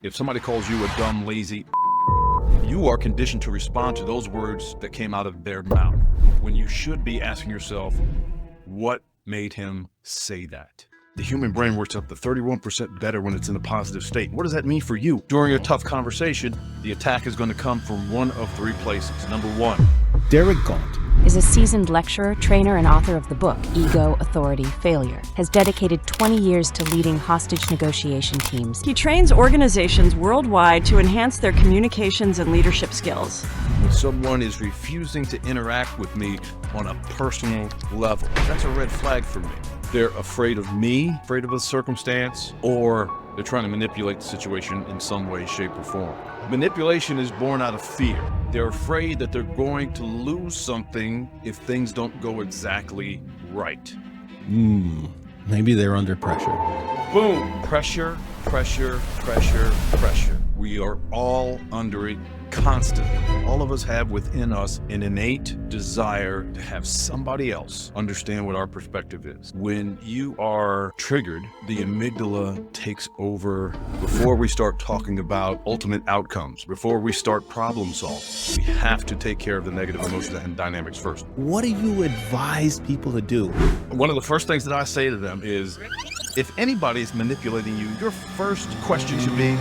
If somebody calls you a dumb, lazy, you are conditioned to respond to those words that came out of their mouth, when you should be asking yourself, what made him say that? The human brain works up to 31% better when it's in a positive state. What does that mean for you? During a tough conversation, the attack is going to come from one of three places. Number one, Gaunt is a seasoned lecturer, trainer, and author of the book Ego, Authority, Failure. Has dedicated 20 years to leading hostage negotiation teams. He trains organizations worldwide to enhance their communications and leadership skills. when someone is refusing to interact with me on a personal level, that's a red flag for me. They're afraid of me, afraid of a circumstance, or they're trying to manipulate the situation in some way, shape, or form. Manipulation is born out of fear. They're afraid that they're going to lose something if things don't go exactly right. Maybe they're under pressure. Boom! Pressure, pressure, pressure, pressure. We are all under it constantly. All of us have within us an innate desire to have somebody else understand what our perspective is. When you are triggered, the amygdala takes over before we start talking about ultimate outcomes, before we start problem solving. We have to take care of the negative emotions and dynamics first. What do you advise people to do? One of the first things that I say to them is, if anybody is manipulating you, your first question should be,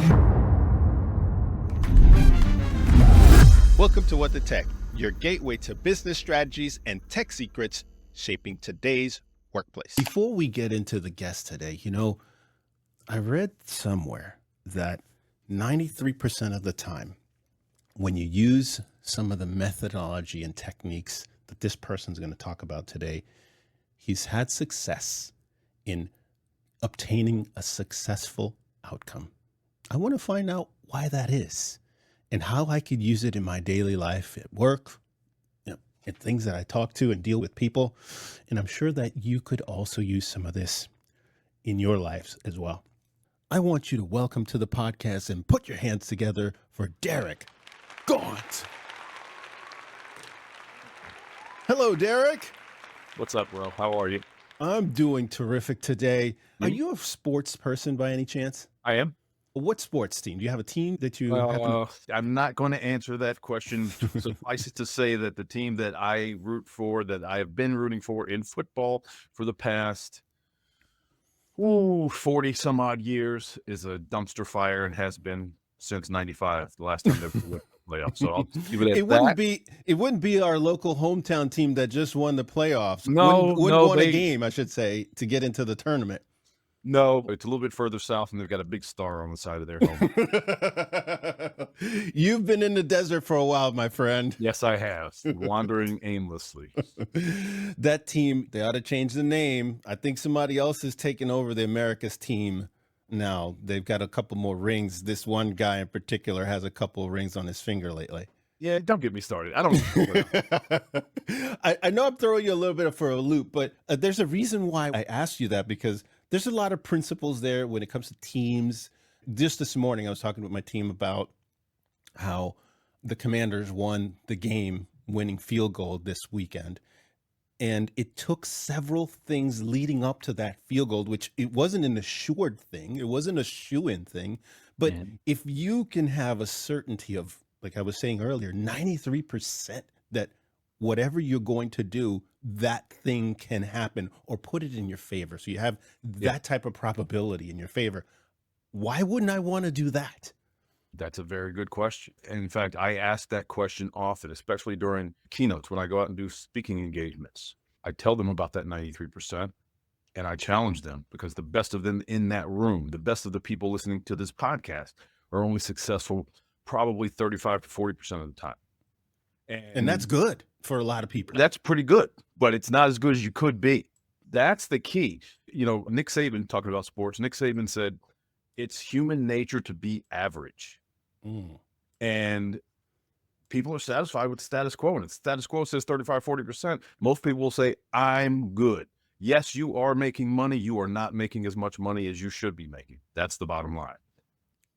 Welcome to What the Tech, your gateway to business strategies and tech secrets shaping today's workplace. Before we get into the guest today, I read somewhere that 93% of the time, when you use some of the methodology and techniques that this person's going to talk about today, he's had success in obtaining a successful outcome. I want to find out why that is and how I could use it in my daily life at work, and things that I talk to and deal with people. And I'm sure that you could also use some of this in your lives as well. I want you to welcome to the podcast and put your hands together for Derek Gaunt. Hello, Derek. what's up, bro? How are you? I'm doing terrific today. Are you a sports person by any chance? I am. What sports team? Do you have a team that you happen? I'm not going to answer that question. Suffice it to say that the team that I root for, that I have been rooting for in football for the past 40 some odd years, is a dumpster fire and has been since '95, the last time they went playoffs. So I'll just leave it at that. It wouldn't be our local hometown team that just won the playoffs. No, won a game, I should say, to get into the tournament. No, it's a little bit further south, and they've got a big star on the side of their home. You've been in the desert for a while, my friend. Yes, I have. Wandering aimlessly. That team, they ought to change the name. I think somebody else is taking over the America's team now. They've got a couple more rings. This one guy in particular has a couple of rings on his finger lately. Yeah, don't get me started. I don't. I know I'm throwing you a little bit for a loop, but there's a reason why I asked you that, because there's a lot of principles there when it comes to teams. Just this morning, I was talking with my team about how the Commanders won the game winning field goal this weekend. And it took several things leading up to that field goal, which it wasn't an assured thing. It wasn't a shoo-in thing. But if you can have a certainty of, like I was saying earlier, 93% that whatever you're going to do, that thing can happen, or put it in your favor. So you have that type of probability in your favor. Why wouldn't I want to do that? That's a very good question. And in fact, I ask that question often, especially during keynotes when I go out and do speaking engagements. I tell them about that 93%, and I challenge them, because the best of them in that room, the best of the people listening to this podcast, are only successful probably 35 to 40% of the time. And that's good for a lot of people. That's pretty good, but it's not as good as you could be. That's the key. Nick Saban, talking about sports, Nick Saban said, it's human nature to be average. And people are satisfied with the status quo. And if the status quo says 35, 40%, most people will say, I'm good. Yes, you are making money. You are not making as much money as you should be making. That's the bottom line.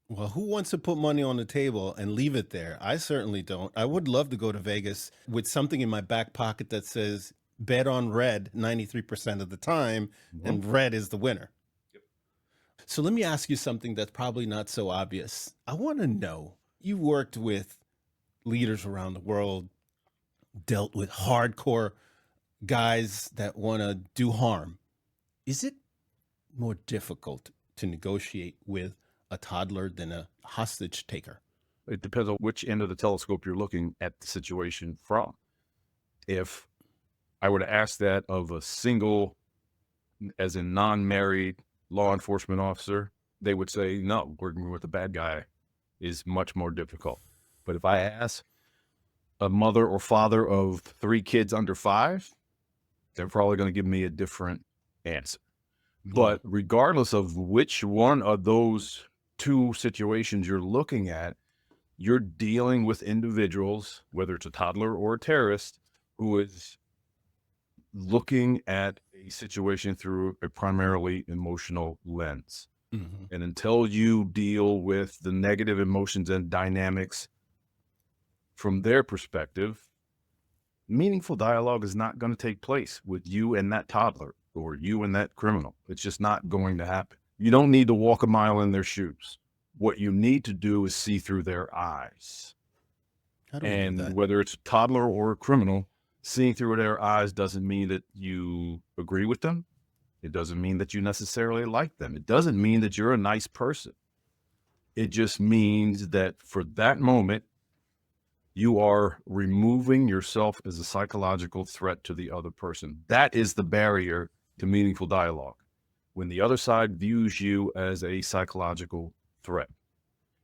Well, who wants to put money on the table and leave it there? I certainly don't. I would love to go to Vegas with something in my back pocket that says bet on red 93% of the time, and red is the winner. So let me ask you something that's probably not so obvious. I want to know, you worked with leaders around the world, dealt with hardcore guys that want to do harm. Is it more difficult to negotiate with a toddler than a hostage taker? It depends on which end of the telescope you're looking at the situation from. If I were to ask that of a single, as in non-married law enforcement officer, they would say, no, working with a bad guy is much more difficult. But if I ask a mother or father of 3 kids under 5, they're probably going to give me a different answer. But regardless of which one of those 2 situations you're looking at, you're dealing with individuals, whether it's a toddler or a terrorist, who is looking at a situation through a primarily emotional lens. Mhm. And until you deal with the negative emotions and dynamics from their perspective, meaningful dialogue is not going to take place with you and that toddler or you and that criminal. It's just not going to happen. You don't need to walk a mile in their shoes. What you need to do is see through their eyes. How do we do And that? whether it's a toddler or a criminal, seeing through their eyes doesn't mean that you agree with them. It doesn't mean that you necessarily like them. It doesn't mean that you're a nice person. It just means that for that moment, you are removing yourself as a psychological threat to the other person. That is the barrier to meaningful dialogue. When the other side views you as a psychological threat,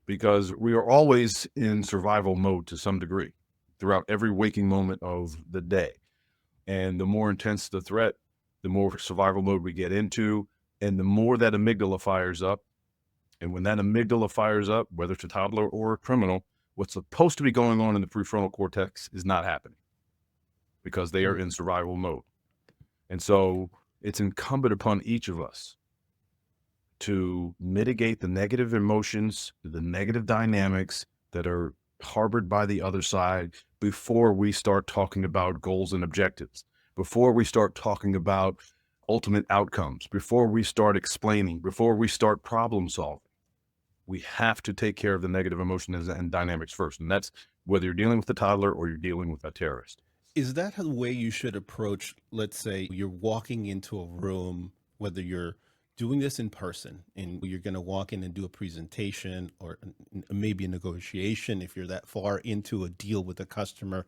because we are always in survival mode to some degree throughout every waking moment of the day. And the more intense the threat, the more survival mode we get into, and the more that amygdala fires up. And when that amygdala fires up, whether it's a toddler or a criminal, what's supposed to be going on in the prefrontal cortex is not happening because they are in survival mode. And so it's incumbent upon each of us to mitigate the negative emotions, the negative dynamics that are harbored by the other side before we start talking about goals and objectives, before we start talking about ultimate outcomes, before we start explaining, before we start problem solving. We have to take care of the negative emotions and dynamics first. And that's whether you're dealing with a toddler or you're dealing with a terrorist. Is that the way you should approach, let's say you're walking into a room, whether you're doing this in person and you're going to walk in and do a presentation or maybe a negotiation, if you're that far into a deal with a customer,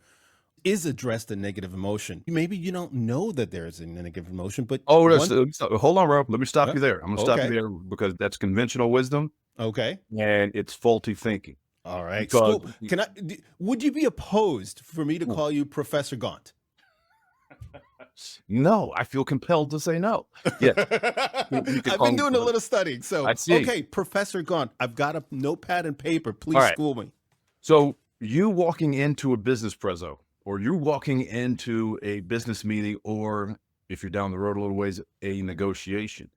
is addressed a negative emotion. Maybe you don't know that there is a negative emotion, but hold on, Rob. Let me stop you there. I'm going to stop you Okay. there because that's conventional wisdom Okay. and it's faulty thinking. All right. Because Would you be opposed for me to call you Professor Gaunt? no, I feel compelled to say no. Yes. I've been doing a little studying. So, I see. okay, Professor Gaunt, I've got a notepad and paper. Please All right. school me. So you walking into a business prezzo, or you're walking into a business meeting, or if you're down the road a little ways, a negotiation.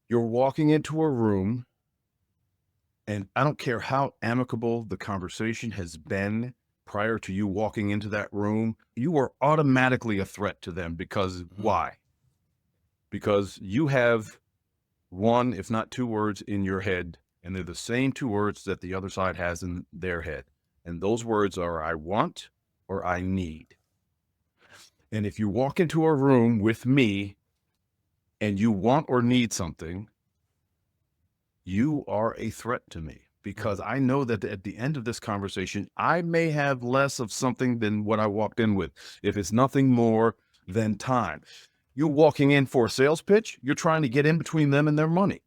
You're walking into a room, and I don't care how amicable the conversation has been prior to you walking into that room, you are automatically a threat to them because why? Because you have 1, if not 2 words in your head, and they're the same 2 words that the other side has in their head. And those words are I want or I need. And if you walk into a room with me and you want or need something, you are a threat to me because I know that at the end of this conversation, I may have less of something than what I walked in with. If it's nothing more than time. You're walking in for a sales pitch. You're trying to get in between them and their money.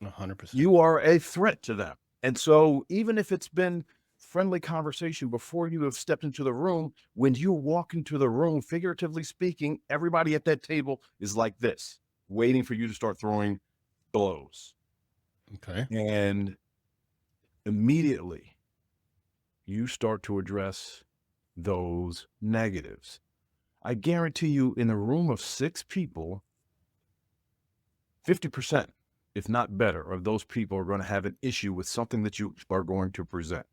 100%. You are a threat to them. And so even if it's been friendly conversation before you have stepped into the room, when you walk into the room, figuratively speaking, everybody at that table is like this, waiting for you to start throwing blows. Okay. And immediately you start to address those negatives. I guarantee you in a room of 6 people, 50%, if not better, of those people are going to have an issue with something that you are going to present.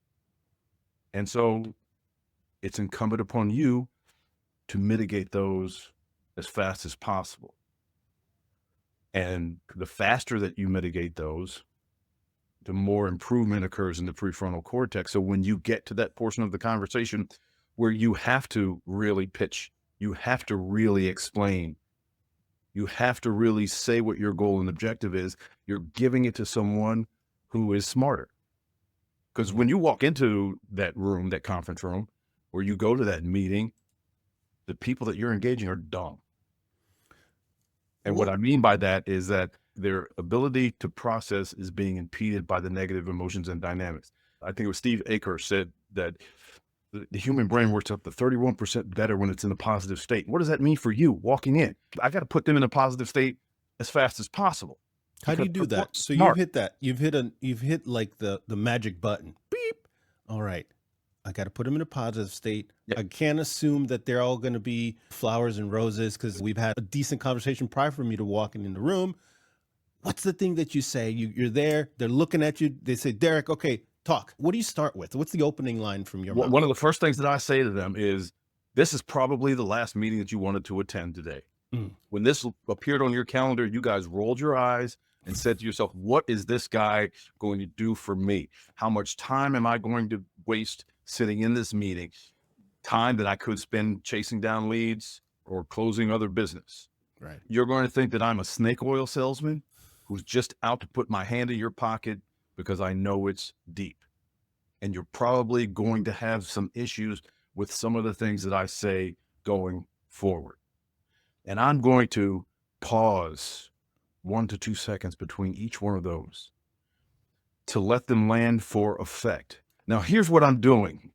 And so it's incumbent upon you to mitigate those as fast as possible. And the faster that you mitigate those, the more improvement occurs in the prefrontal cortex. So when you get to that portion of the conversation where you have to really pitch, you have to really explain, you have to really say what your goal and objective is, you're giving it to someone who is smarter. Because when you walk into that room, that conference room, or you go to that meeting, the people that you're engaging are dumb. And what I mean by that is that their ability to process is being impeded by the negative emotions and dynamics. I think it was Steve Aker said that the human brain works up to 31% better when it's in a positive state. What does that mean for you walking in? I got to put them in a positive state as fast as possible. How do you do that? So you've hit that. You've hit like the magic button. Beep. All right. I got to put them in a positive state. Yep. I can't assume that they're all going to be flowers and roses because we've had a decent conversation prior for me to walking in the room. What's the thing that you say? You're there. They're looking at you. They say, Derek, okay, talk. What do you start with? What's the opening line from your mouth? One of the first things that I say to them is, this is probably the last meeting that you wanted to attend today. When this appeared on your calendar, you guys rolled your eyes and said to yourself, what is this guy going to do for me? How much time am I going to waste sitting in this meeting? Time that I could spend chasing down leads or closing other business. Right. You're going to think that I'm a snake oil salesman who's just out to put my hand in your pocket because I know it's deep. And you're probably going to have some issues with some of the things that I say going forward. And I'm going to pause 1 to 2 seconds between each one of those to let them land for effect. Now, here's what I'm doing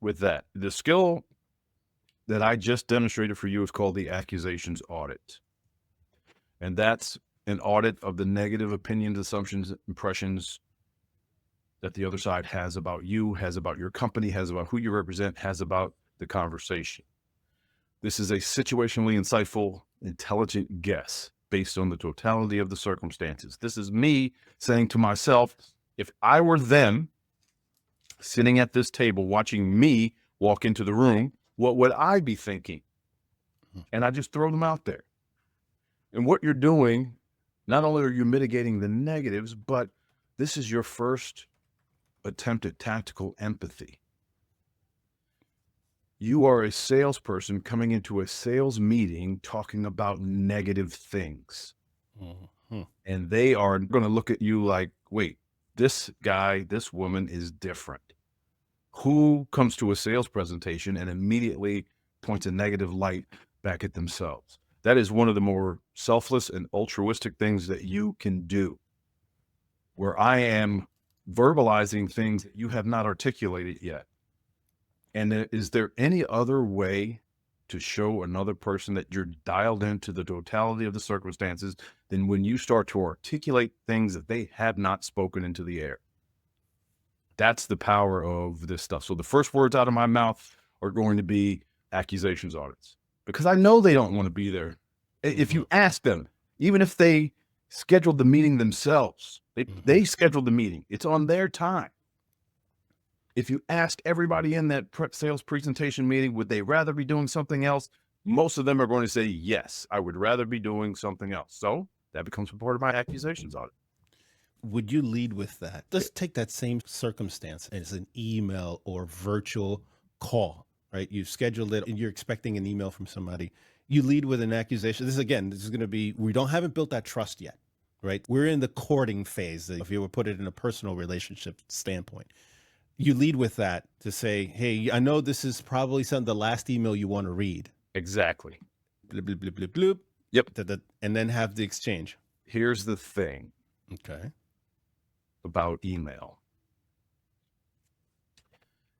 with that. The skill that I just demonstrated for you is called the accusations audit. And that's an audit of the negative opinions, assumptions, impressions that the other side has about you, has about your company, has about who you represent, has about the conversation. This is a situationally insightful, intelligent guess based on the totality of the circumstances. This is me saying to myself, if I were them sitting at this table watching me walk into the room, what would I be thinking? And I just throw them out there. And what you're doing, not only are you mitigating the negatives, but this is your first attempt at tactical empathy. You are a salesperson coming into a sales meeting talking about negative things. And they are going to look at you like, wait, this guy, this woman is different. Who comes to a sales presentation and immediately points a negative light back at themselves? That is one of the more selfless and altruistic things that you can do, where I am verbalizing things that you have not articulated yet. And is there any other way to show another person that you're dialed into the totality of the circumstances than when you start to articulate things that they have not spoken into the air? That's the power of this stuff. So the first words out of my mouth are going to be accusations audits, because I know they don't want to be there. If you ask them, even if they scheduled the meeting themselves, they scheduled the meeting, it's on their time. If you ask everybody in that sales presentation meeting, would they rather be doing something else? Most of them are going to say, yes, I would rather be doing something else. So that becomes a part of my accusations audit. Would you lead with that? Let's take that same circumstance as an email or virtual call, right? You've scheduled it and you're expecting an email from somebody. You lead with an accusation. This is going to be, haven't built that trust yet, right? We're in the courting phase, if you would put it in a personal relationship standpoint. You lead with that to say, hey, I know this is probably the last email you want to read. Exactly. Bloop, bloop, bloop, bloop, bloop. Yep. And then have the exchange. Here's the thing. Okay. About email.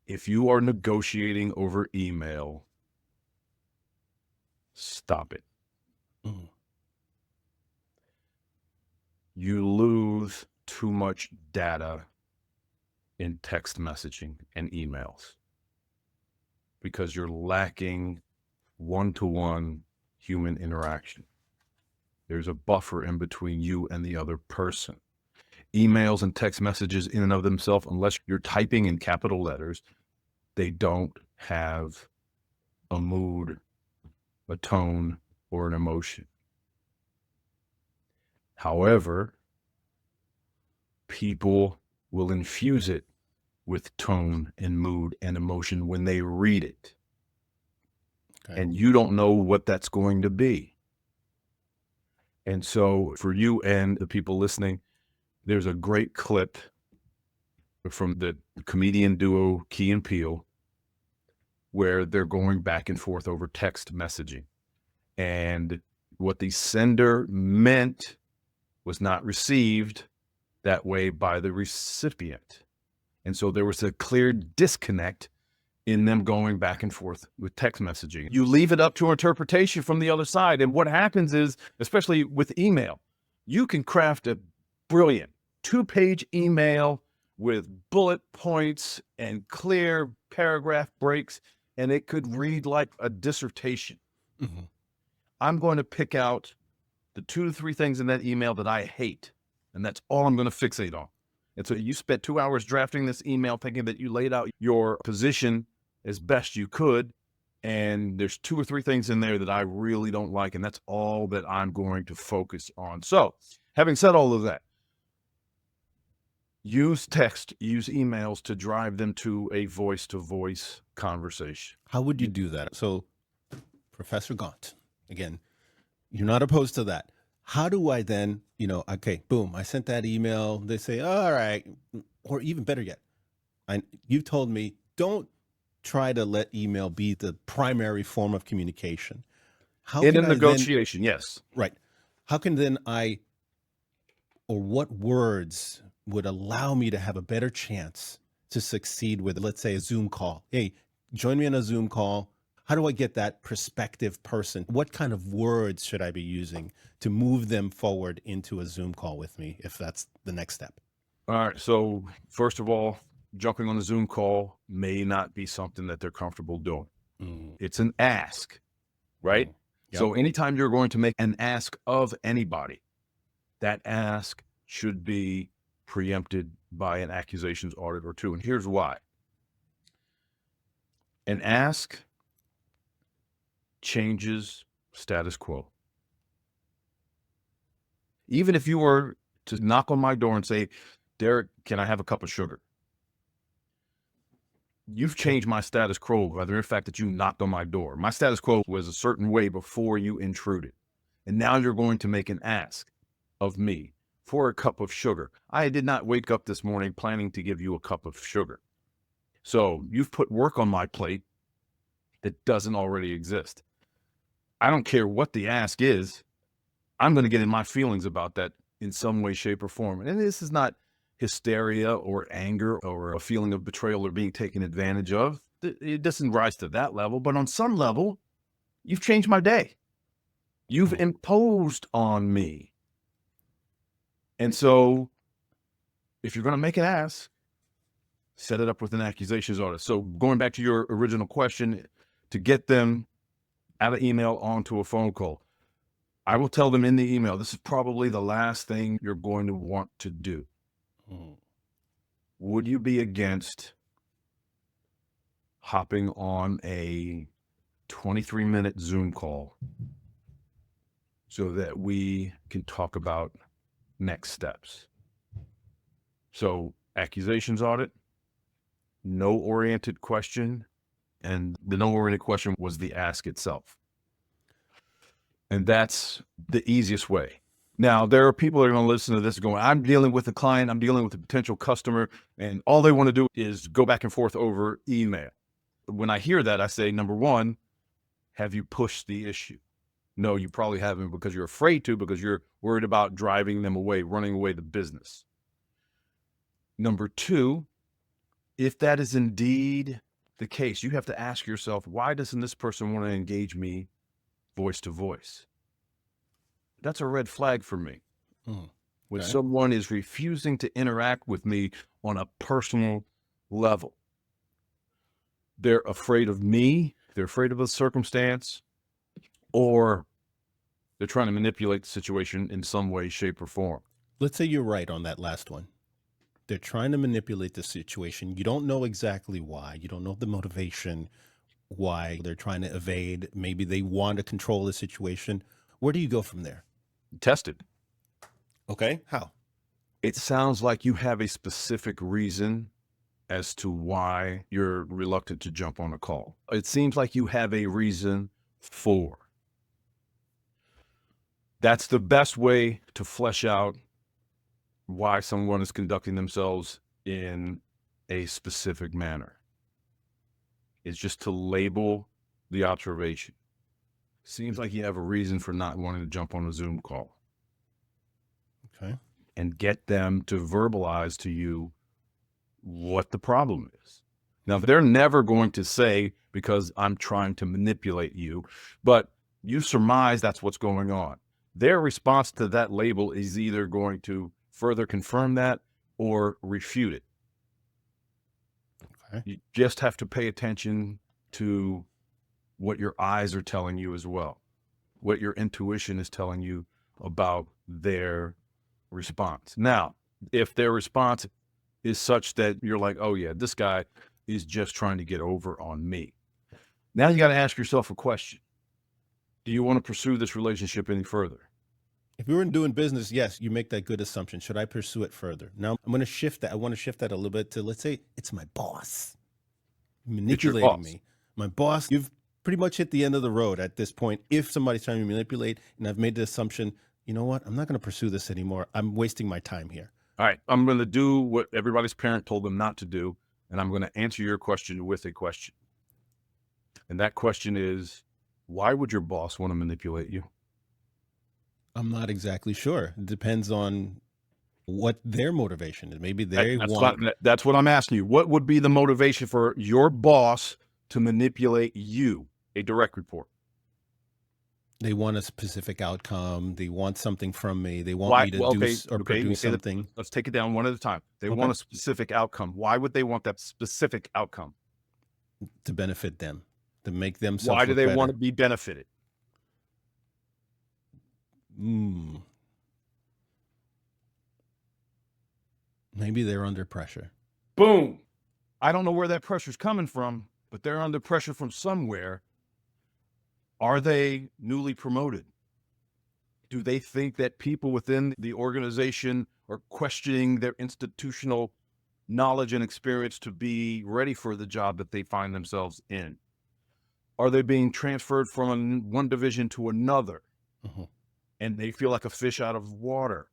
If you are negotiating over email, stop it. You lose too much data in text messaging and emails because you're lacking one-to-one human interaction. There's a buffer in between you and the other person. Emails and text messages in and of themselves, unless you're typing in capital letters, they don't have a mood, a tone, or an emotion. However, people will infuse it with tone and mood and emotion when they read it. Okay. And you don't know what that's going to be. And so for you and the people listening, there's a great clip from the comedian duo Key and Peele where they're going back and forth over text messaging. And what the sender meant was not received that way by the recipient. And so there was a clear disconnect in them going back and forth with text messaging. You leave it up to interpretation from the other side. And what happens is, especially with email, you can craft a brilliant 2-page email with bullet points and clear paragraph breaks, and it could read like a dissertation. Mm-hmm. I'm going to pick out the 2 to 3 things in that email that I hate, and that's all I'm going to fixate on. And so you spent 2 hours drafting this email thinking that you laid out your position as best you could, and there's 2 or 3 things in there that I really don't like, and that's all that I'm going to focus on. So having said all of that, use text, use emails to drive them to a voice-to-voice conversation. How would you do that? So, Professor Gaunt, again, you're not opposed to that. How do I then, okay, boom, I sent that email. They say, all right, or even better yet, you told me don't try to let email be the primary form of communication. How In can a I negotiation, yes. right. How can then or what words would allow me to have a better chance to succeed with, let's say, a Zoom call? Hey, join me on a Zoom call. How do I get that prospective person? What kind of words should I be using to move them forward into a Zoom call with me, if that's the next step? All right. So first of all, jumping on a Zoom call may not be something that they're comfortable doing. Mm. It's an ask, right? Mm. Yep. So anytime you're going to make an ask of anybody, that ask should be preempted by an accusations audit or 2. And here's why. An ask changes status quo. Even if you were to knock on my door and say, Derek, can I have a cup of sugar? You've changed my status quo by the mere fact that you knocked on my door. My status quo was a certain way before you intruded. And now you're going to make an ask of me for a cup of sugar. I did not wake up this morning planning to give you a cup of sugar. So you've put work on my plate that doesn't already exist. I don't care what the ask is. I'm going to get in my feelings about that in some way, shape, or form. And this is not hysteria or anger or a feeling of betrayal or being taken advantage of. It doesn't rise to that level. But on some level, you've changed my day. You've imposed on me. And so if you're going to make an ask, set it up with an accusations audit. So going back to your original question, to get them out of email onto a phone call, I will tell them in the email, this is probably the last thing you're going to want to do. Would you be against hopping on a 23-minute Zoom call so that we can talk about next steps? So accusations audit, no oriented question. And the no oriented question was the ask itself. And that's the easiest way. Now, there are people that are going to listen to this going, I'm dealing with a client, I'm dealing with a potential customer, and all they want to do is go back and forth over email. When I hear that, I say, number one, have you pushed the issue? No, you probably haven't, because you're afraid to, because you're worried about driving them away, running away the business. Number two, if that is indeed the case, you have to ask yourself, why doesn't this person want to engage me voice to voice? That's a red flag for me. When someone is refusing to interact with me on a personal level, they're afraid of me, they're afraid of a circumstance, or they're trying to manipulate the situation in some way, shape, or form. Let's say you're right on that last one. They're trying to manipulate the situation. You don't know exactly why. You don't know the motivation, why they're trying to evade. Maybe they want to control the situation. Where do you go from there? Test it. Okay. How? It sounds like you have a specific reason as to why you're reluctant to jump on a call. It seems like you have a reason for. That's the best way to flesh out why someone is conducting themselves in a specific manner. It's just to label the observation. Seems like you have a reason for not wanting to jump on a Zoom call. Okay. And get them to verbalize to you what the problem is. Now, they're never going to say, because I'm trying to manipulate you, but you surmise that's what's going on. Their response to that label is either going to further confirm that or refute it. Okay. You just have to pay attention to what your eyes are telling you as well, what your intuition is telling you about their response. Now, if their response is such that you're like, oh yeah, this guy is just trying to get over on me. Now you got to ask yourself a question. Do you want to pursue this relationship any further? If we were doing business, yes, you make that good assumption. Should I pursue it further? Now I'm going to shift that. I want to shift that a little bit to, let's say it's my boss manipulating boss. me. My boss, you've pretty much hit the end of the road at this point. If somebody's trying to manipulate and I've made the assumption, you know what? I'm not going to pursue this anymore. I'm wasting my time here. All right, I'm going to do what everybody's parent told them not to do, and I'm going to answer your question with a question. And that question is, why would your boss want to manipulate you? I'm not exactly sure. It depends on what their motivation is. Maybe they want. That's what I'm asking you. What would be the motivation for your boss to manipulate you, a direct report? They want a specific outcome. They want something from me. They want me to do or produce something. Let's take it down one at a time. They want a specific outcome. Why would they want that specific outcome? To benefit them, to make themselves. Why do they better. want to be benefited? Maybe they're under pressure. Boom. I don't know where that pressure's coming from, but they're under pressure from somewhere. Are they newly promoted? Do they think that people within the organization are questioning their institutional knowledge and experience to be ready for the job that they find themselves in? Are they being transferred from one division to another? And they feel like a fish out of water?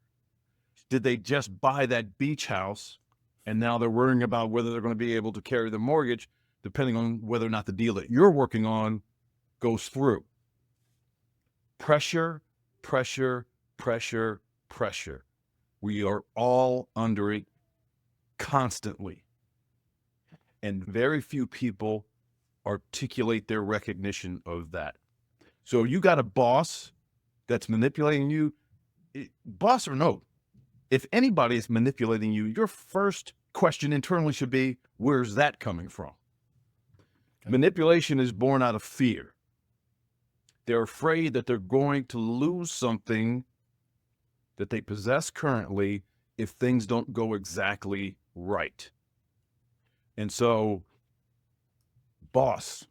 Did they just buy that beach house and now they're worrying about whether they're going to be able to carry the mortgage, depending on whether or not the deal that you're working on goes through? Pressure, pressure, pressure, pressure. We are all under it constantly. And very few people articulate their recognition of that. So you got a boss that's manipulating you, boss or no, if anybody is manipulating you, your first question internally should be, where's that coming from? Okay. Manipulation is born out of fear. They're afraid that they're going to lose something that they possess currently if things don't go exactly right. And so, boss,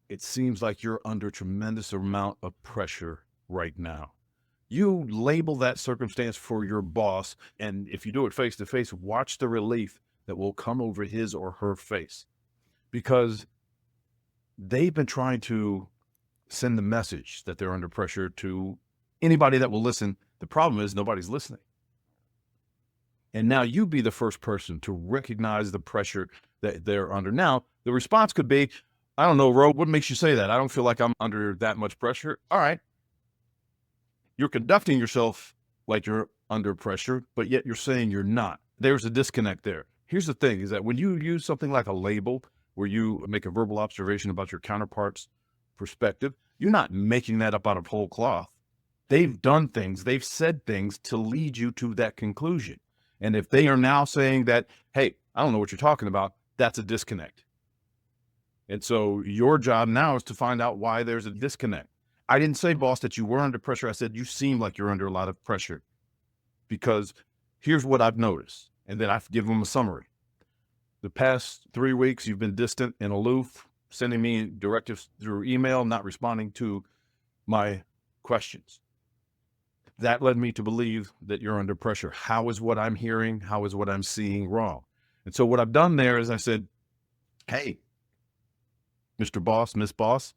it seems like you're under a tremendous amount of pressure right now. You label that circumstance for your boss, and if you do it face to face, watch the relief that will come over his or her face, because they've been trying to send the message that they're under pressure to anybody that will listen. The problem is nobody's listening. And now you be the first person to recognize the pressure that they're under. Now, the response could be, I don't know, Ro, what makes you say that? I don't feel like I'm under that much pressure. All right. You're conducting yourself like you're under pressure, but yet you're saying you're not. There's a disconnect there. Here's the thing, is that when you use something like a label, where you make a verbal observation about your counterpart's perspective, you're not making that up out of whole cloth. They've done things, they've said things to lead you to that conclusion. And if they are now saying that, hey, I don't know what you're talking about, that's a disconnect. And so your job now is to find out why there's a disconnect. I didn't say, boss, that you were under pressure. I said, you seem like you're under a lot of pressure, because here's what I've noticed. And then I've given them a summary. The past 3 weeks, you've been distant and aloof, sending me directives through email, not responding to my questions. that led me to believe that you're under pressure. How is what I'm hearing? How is what I'm seeing wrong? And so what I've done there is I said, hey, Mr. Boss, Miss Boss,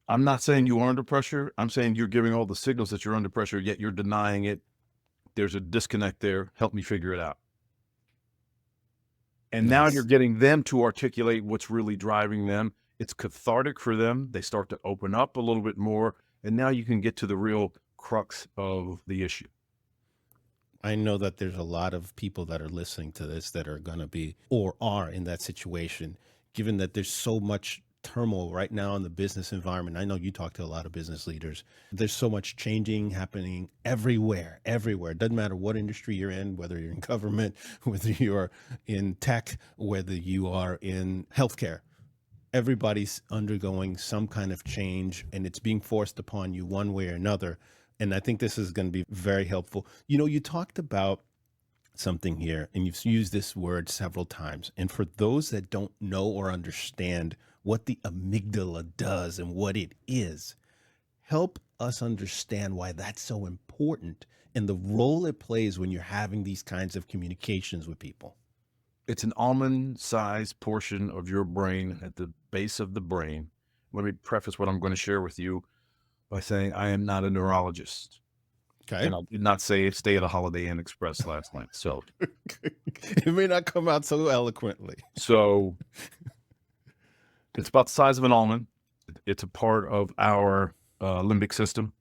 I'm not saying you are under pressure. I'm saying you're giving all the signals that you're under pressure, yet you're denying it. There's a disconnect there. Help me figure it out. And now you're getting them to articulate what's really driving them. It's cathartic for them. They start to open up a little bit more. And now you can get to the real crux of the issue. I know that there's a lot of people that are listening to this that are going to be or are in that situation, given that there's so much turmoil right now in the business environment. I know you talk to a lot of business leaders. There's so much changing happening everywhere. It doesn't matter what industry you're in, whether you're in government, whether you are in tech, whether you are in healthcare. Everybody's undergoing some kind of change, and it's being forced upon you one way or another. And I think this is going to be very helpful. You know, you talked about something here, and you've used this word several times. And for those that don't know or understand what the amygdala does and what it is, help us understand why that's so important and the role it plays when you're having these kinds of communications with people. It's an almond-sized portion of your brain at the base of the brain. Let me preface what I'm going to share with you by saying I am not a neurologist. Okay. And I did not say stay at a Holiday Inn Express last night. So it may not come out so eloquently. So it's about the size of an almond. It's a part of our limbic system.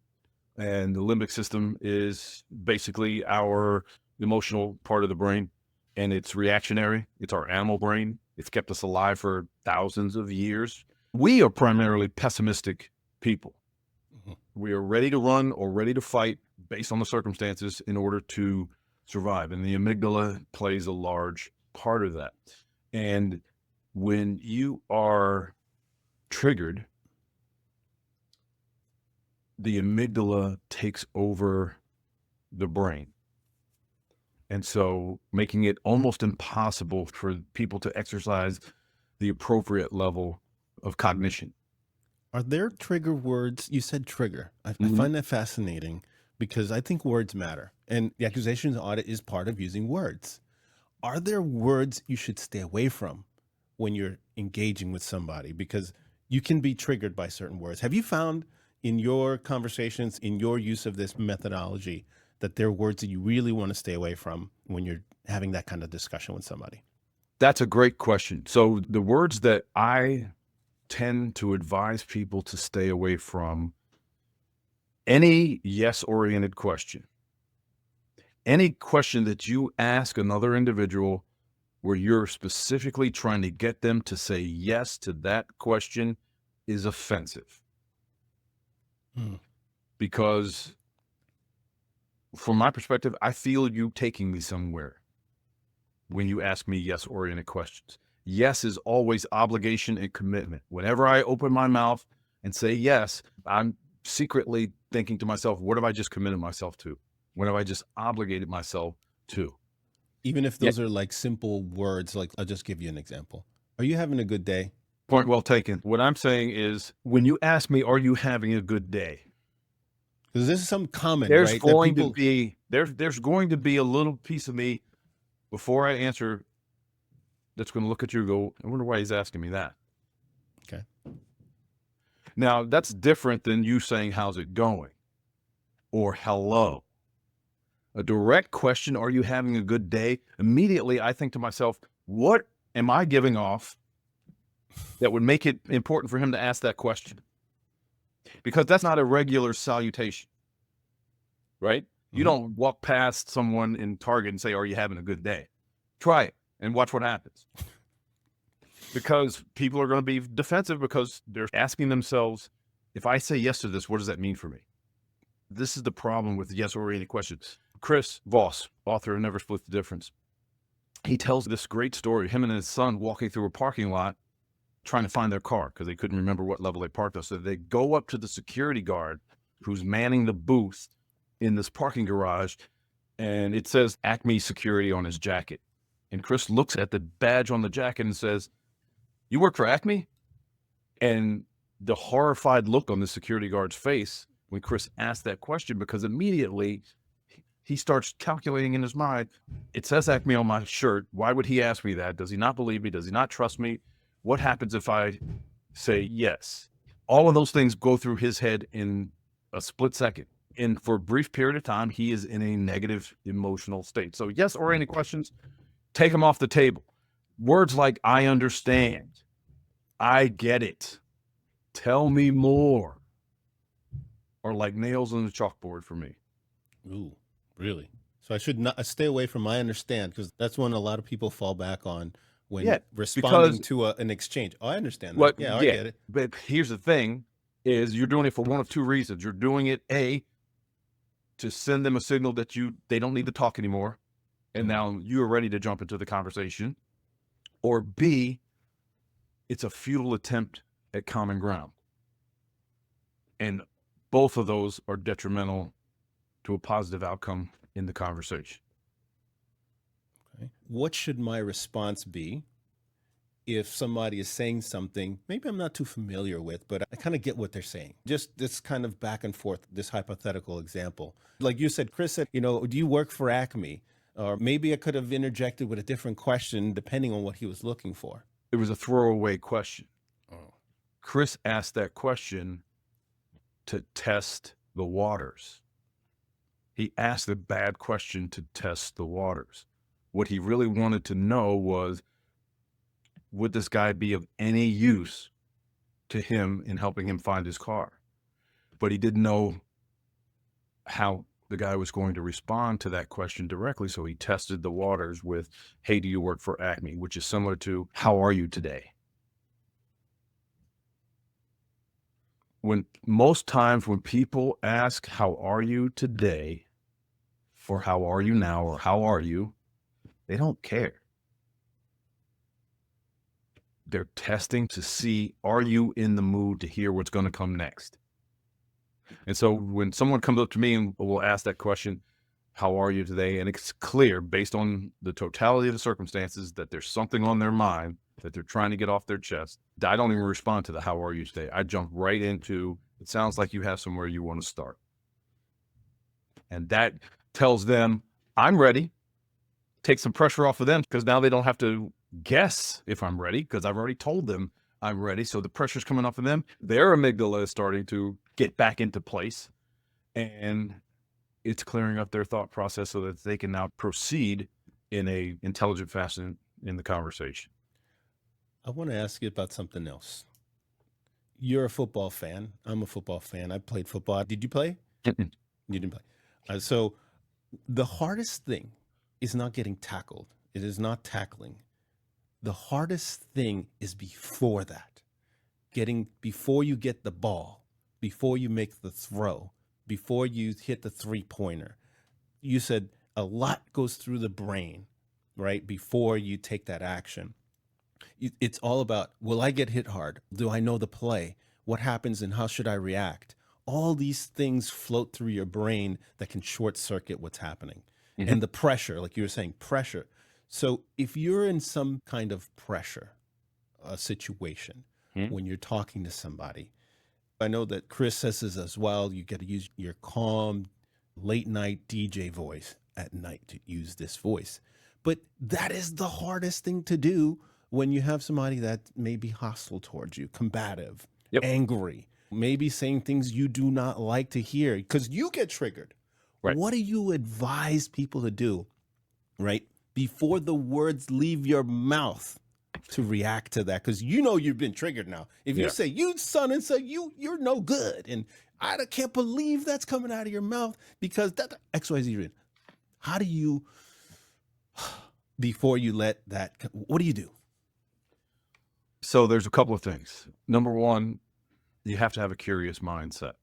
And the limbic system is basically our emotional part of the brain. And it's reactionary. It's our animal brain. It's kept us alive for thousands of years. We are primarily pessimistic people. Mm-hmm. We are ready to run or ready to fight based on the circumstances in order to survive. And the amygdala plays a large part of that. And when you are triggered, the amygdala takes over the brain. And so making it almost impossible for people to exercise the appropriate level of cognition. Are there trigger words? You said trigger. I find that fascinating because I think words matter. And the accusation audit is part of using words. Are there words you should stay away from when you're engaging with somebody? Because you can be triggered by certain words. Have you found in your conversations, in your use of this methodology, that there are words that you really want to stay away from when you're having that kind of discussion with somebody? That's a great question. So the words that I tend to advise people to stay away from, any yes-oriented question, any question that you ask another individual where you're specifically trying to get them to say yes to that question is offensive. Because from my perspective, I feel you taking me somewhere when you ask me yes-oriented questions. Yes is always obligation and commitment. Whenever I open my mouth and say yes, I'm secretly thinking to myself, what have I just committed myself to? What have I just obligated myself to? Even if those are like simple words, like I'll just give you an example. Are you having a good day? Point well taken. What I'm saying is when you ask me, are you having a good day? Because this is some comment, There's right? going to be there's going to be a little piece of me before I answer that's going to look at you and go, I wonder why he's asking me that. Okay. Now that's different than you saying, how's it going? Or hello. A direct question, are you having a good day? Immediately I think to myself, what am I giving off that would make it important for him to ask that question? Because that's not a regular salutation, right? Mm-hmm. You don't walk past someone in Target and say, are you having a good day? Try it and watch what happens. Because people are going to be defensive because they're asking themselves, if I say yes to this, what does that mean for me? This is the problem with yes-oriented questions. Chris Voss, author of Never Split the Difference, he tells this great story, him and his son walking through a parking lot trying to find their car because they couldn't remember what level they parked on. So they go up to the security guard who's manning the booth in this parking garage, and it says Acme Security on his jacket. And Chris looks at the badge on the jacket and says, you work for Acme? And the horrified look on the security guard's face when Chris asked that question, because immediately he starts calculating in his mind, it says Acme on my shirt. Why would he ask me that? Does he not believe me? Does he not trust me? What happens if I say yes? All of those things go through his head in a split second. And for a brief period of time, he is in a negative emotional state. So yes or any questions, take them off the table. Words like, I understand, I get it, tell me more, are like nails on the chalkboard for me. Ooh, really? So I should not stay away from I understand, because that's one a lot of people fall back on when responding to an exchange. Oh, I understand that. I get it. But here's the thing is you're doing it for one of two reasons. You're doing it, A, to send them a signal that they don't need to talk anymore, and now you're ready to jump into the conversation. Or B, it's a futile attempt at common ground. And both of those are detrimental to a positive outcome in the conversation. Okay. What should my response be if somebody is saying something maybe I'm not too familiar with, but I kind of get what they're saying? Just this kind of back and forth, this hypothetical example. Like you said, Chris said, do you work for Acme? Or maybe I could have interjected with a different question depending on what he was looking for. It was a throwaway question. Oh. Chris asked that question to test the waters. He asked a bad question to test the waters. What he really wanted to know was, would this guy be of any use to him in helping him find his car? But he didn't know how the guy was going to respond to that question directly. So he tested the waters with, hey, do you work for Acme? Which is similar to, how are you today? Most times when people ask, how are you today? For how are you now? Or how are you? They don't care. They're testing to see, are you in the mood to hear what's going to come next? And so when someone comes up to me and will ask that question, how are you today? And it's clear based on the totality of the circumstances that there's something on their mind that they're trying to get off their chest. I don't even respond to the how are you today. I jump right into, it sounds like you have somewhere you want to start. And that tells them, I'm ready. Take some pressure off of them, because now they don't have to guess if I'm ready, because I've already told them I'm ready. So the pressure's coming off of them. Their amygdala is starting to get back into place, and it's clearing up their thought process so that they can now proceed in a intelligent fashion in the conversation. I want to ask you about something else. You're a football fan. I'm a football fan. I played football. Did you play? Mm-mm. You didn't play. So the hardest thing is not getting tackled. It is not tackling. The hardest thing is before that. Before you get the ball, before you make the throw, before you hit the three-pointer. You said a lot goes through the brain, right? Before you take that action. It's all about, will I get hit hard? Do I know the play? What happens and how should I react? All these things float through your brain that can short circuit what's happening. Mm-hmm. And the pressure, like you were saying, pressure. So if you're in some kind of pressure situation, when you're talking to somebody, I know that Chris says this as well, you got to use your calm, late night DJ voice at night to use this voice. But that is the hardest thing to do when you have somebody that may be hostile towards you, combative, angry, maybe saying things you do not like to hear because you get triggered. Right. What do you advise people to do, right, before the words leave your mouth to react to that? Because you've been triggered now. If you say, you son and say, you're no good, and I can't believe that's coming out of your mouth because that XYZ reason. How do you, before you let that, what do you do? So there's a couple of things. Number one, you have to have a curious mindset.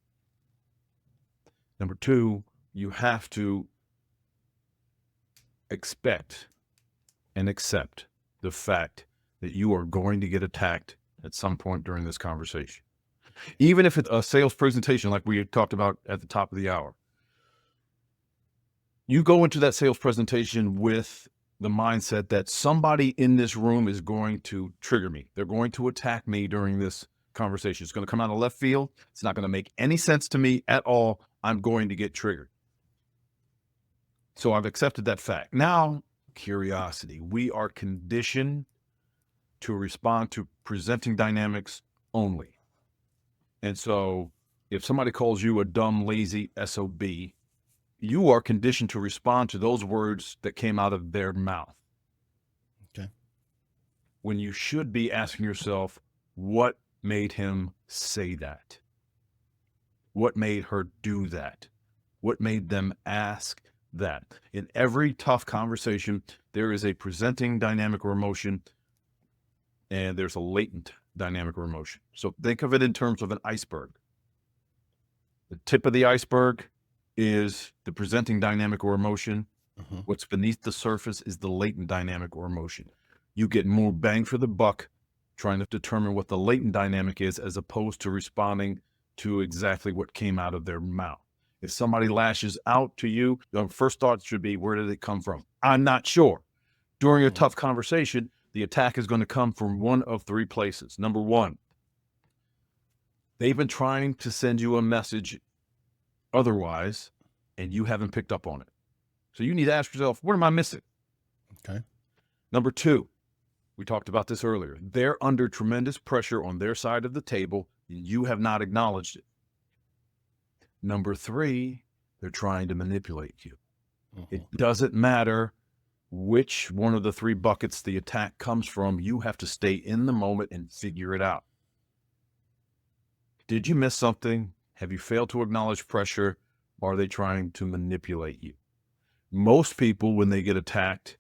Number two, you have to expect and accept the fact that you are going to get attacked at some point during this conversation. Even if it's a sales presentation like we had talked about at the top of the hour. You go into that sales presentation with the mindset that somebody in this room is going to trigger me. They're going to attack me during this conversation. It's going to come out of left field. It's not going to make any sense to me at all. I'm going to get triggered. So I've accepted that fact. Now, curiosity. We are conditioned to respond to presenting dynamics only. And so if somebody calls you a dumb, lazy SOB, you are conditioned to respond to those words that came out of their mouth. Okay. When you should be asking yourself, what made him say that? What made her do that? What made them ask that? In every tough conversation, there is a presenting dynamic or emotion, and there's a latent dynamic or emotion. So think of it in terms of an iceberg. The tip of the iceberg is the presenting dynamic or emotion. What's beneath the surface is the latent dynamic or emotion. You get more bang for the buck trying to determine what the latent dynamic is as opposed to responding to exactly what came out of their mouth. If somebody lashes out to you, your first thought should be, where did it come from? I'm not sure. During a tough conversation, the attack is going to come from one of three places. Number one, they've been trying to send you a message otherwise, and you haven't picked up on it. So you need to ask yourself, what am I missing? Okay. Number two, we talked about this earlier. They're under tremendous pressure on their side of the table, and you have not acknowledged it. Number three, they're trying to manipulate you. It doesn't matter which one of the three buckets the attack comes from. You have to stay in the moment and figure it out. Did you miss something? Have you failed to acknowledge pressure? Or are they trying to manipulate you? Most people, when they get attacked,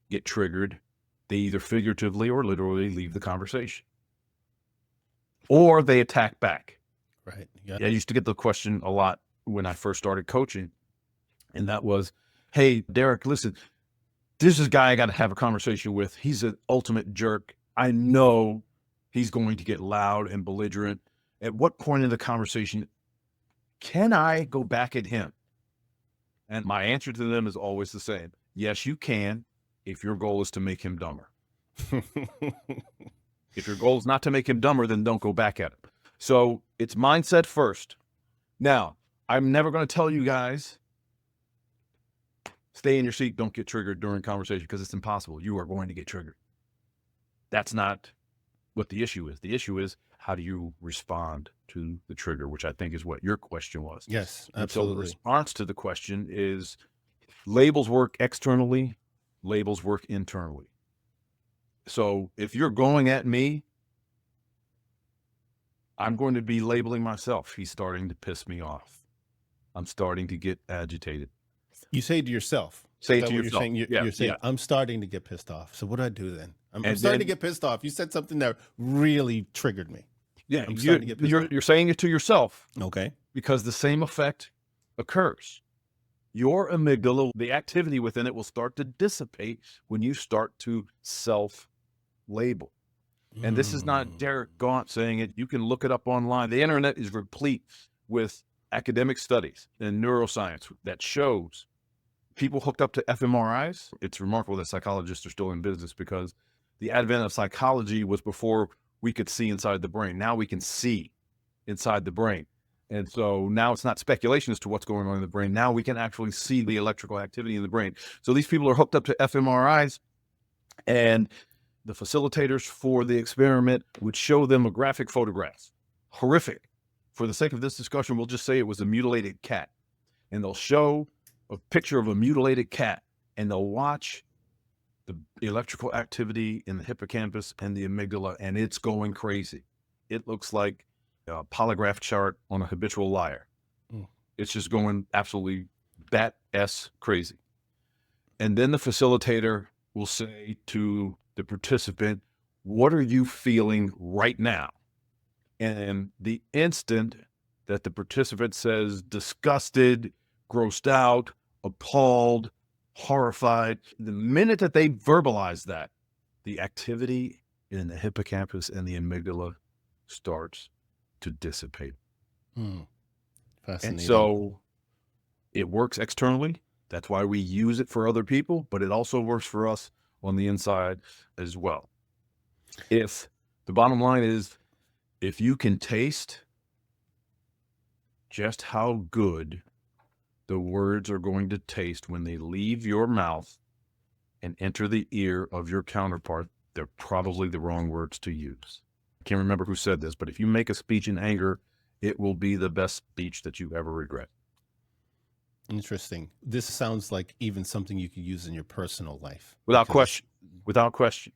get triggered, they either figuratively or literally leave the conversation. Or they attack back. Right. Yeah. I used to get the question a lot when I first started coaching. And that was, hey, Derek, listen, this is a guy I got to have a conversation with. He's an ultimate jerk. I know he's going to get loud and belligerent. At what point in the conversation can I go back at him? And my answer to them is always the same. Yes, you can, if your goal is to make him dumber. If your goal is not to make him dumber, then don't go back at him. So it's mindset first. Now, I'm never going to tell you guys, stay in your seat, don't get triggered during conversation, because it's impossible. You are going to get triggered. That's not what the issue is. The issue is, how do you respond to the trigger, which I think is what your question was. Yes, And so the absolutely. response to the question is, labels work externally, labels work internally. So if you're going at me, I'm going to be labeling myself. He's starting to piss me off. I'm starting to get agitated. You say to yourself. Say Is it that to what yourself. You're saying? Yeah, You're saying, yeah. I'm starting to get pissed off. So what do I do then? I'm And starting to then- get pissed off. You said something that really triggered me. Yeah, I'm starting to get pissed off. you're saying it to yourself Okay. because the same effect occurs. Your amygdala, the activity within it, will start to dissipate when you start to self-label. And this is not Derek Gaunt saying it. You can look it up online. The internet is replete with academic studies and neuroscience that shows people hooked up to fMRIs. It's remarkable that psychologists are still in business, because the advent of psychology was before we could see inside the brain. Now we can see inside the brain. And so now it's not speculation as to what's going on in the brain. Now we can actually see the electrical activity in the brain. So these people are hooked up to fMRIs, and the facilitators for the experiment would show them a graphic photograph. Horrific. For the sake of this discussion, we'll just say it was a mutilated cat. And they'll show a picture of a mutilated cat, and they'll watch the electrical activity in the hippocampus and the amygdala, and it's going crazy. It looks like a polygraph chart on a habitual liar. It's just going absolutely bat-ass crazy. And then the facilitator will say to the participant, what are you feeling right now? And the instant that the participant says disgusted, grossed out, appalled, horrified, the minute that they verbalize that, the activity in the hippocampus and the amygdala starts to dissipate. Fascinating. And so it works externally. That's why we use it for other people, but it also works for us on the inside as well. If the bottom line is, If you can taste just how good the words are going to taste when they leave your mouth and enter the ear of your counterpart, they're probably the wrong words to use. I can't remember who said this, but if you make a speech in anger, it will be the best speech that you ever regret. Interesting. This sounds like even something you could use in your personal life. Without question. Without question.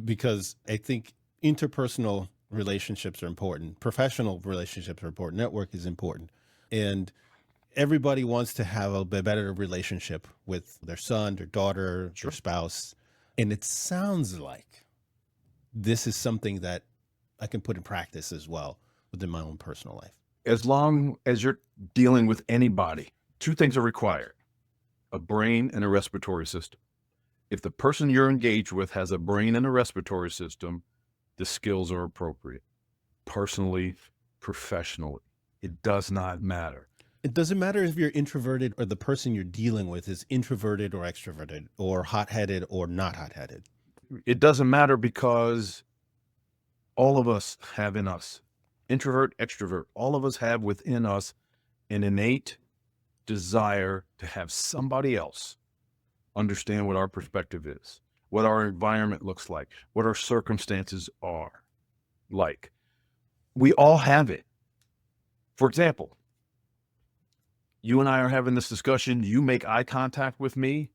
Because I think interpersonal relationships are important. Professional relationships are important. Network is important. And everybody wants to have a better relationship with their son, their daughter, Sure. their spouse. And it sounds like this is something that I can put in practice as well within my own personal life. As long as you're dealing with anybody, two things are required: a brain and a respiratory system. If the person you're engaged with has a brain and a respiratory system, the skills are appropriate. Personally, professionally, it does not matter. It doesn't matter if you're introverted or the person you're dealing with is introverted or extroverted or hot-headed or not hot-headed. It doesn't matter because all of us have in us, introvert, extrovert, all of us have within us an innate desire to have somebody else understand what our perspective is, what our environment looks like, what our circumstances are like. We all have it. For example, you and I are having this discussion, you make eye contact with me,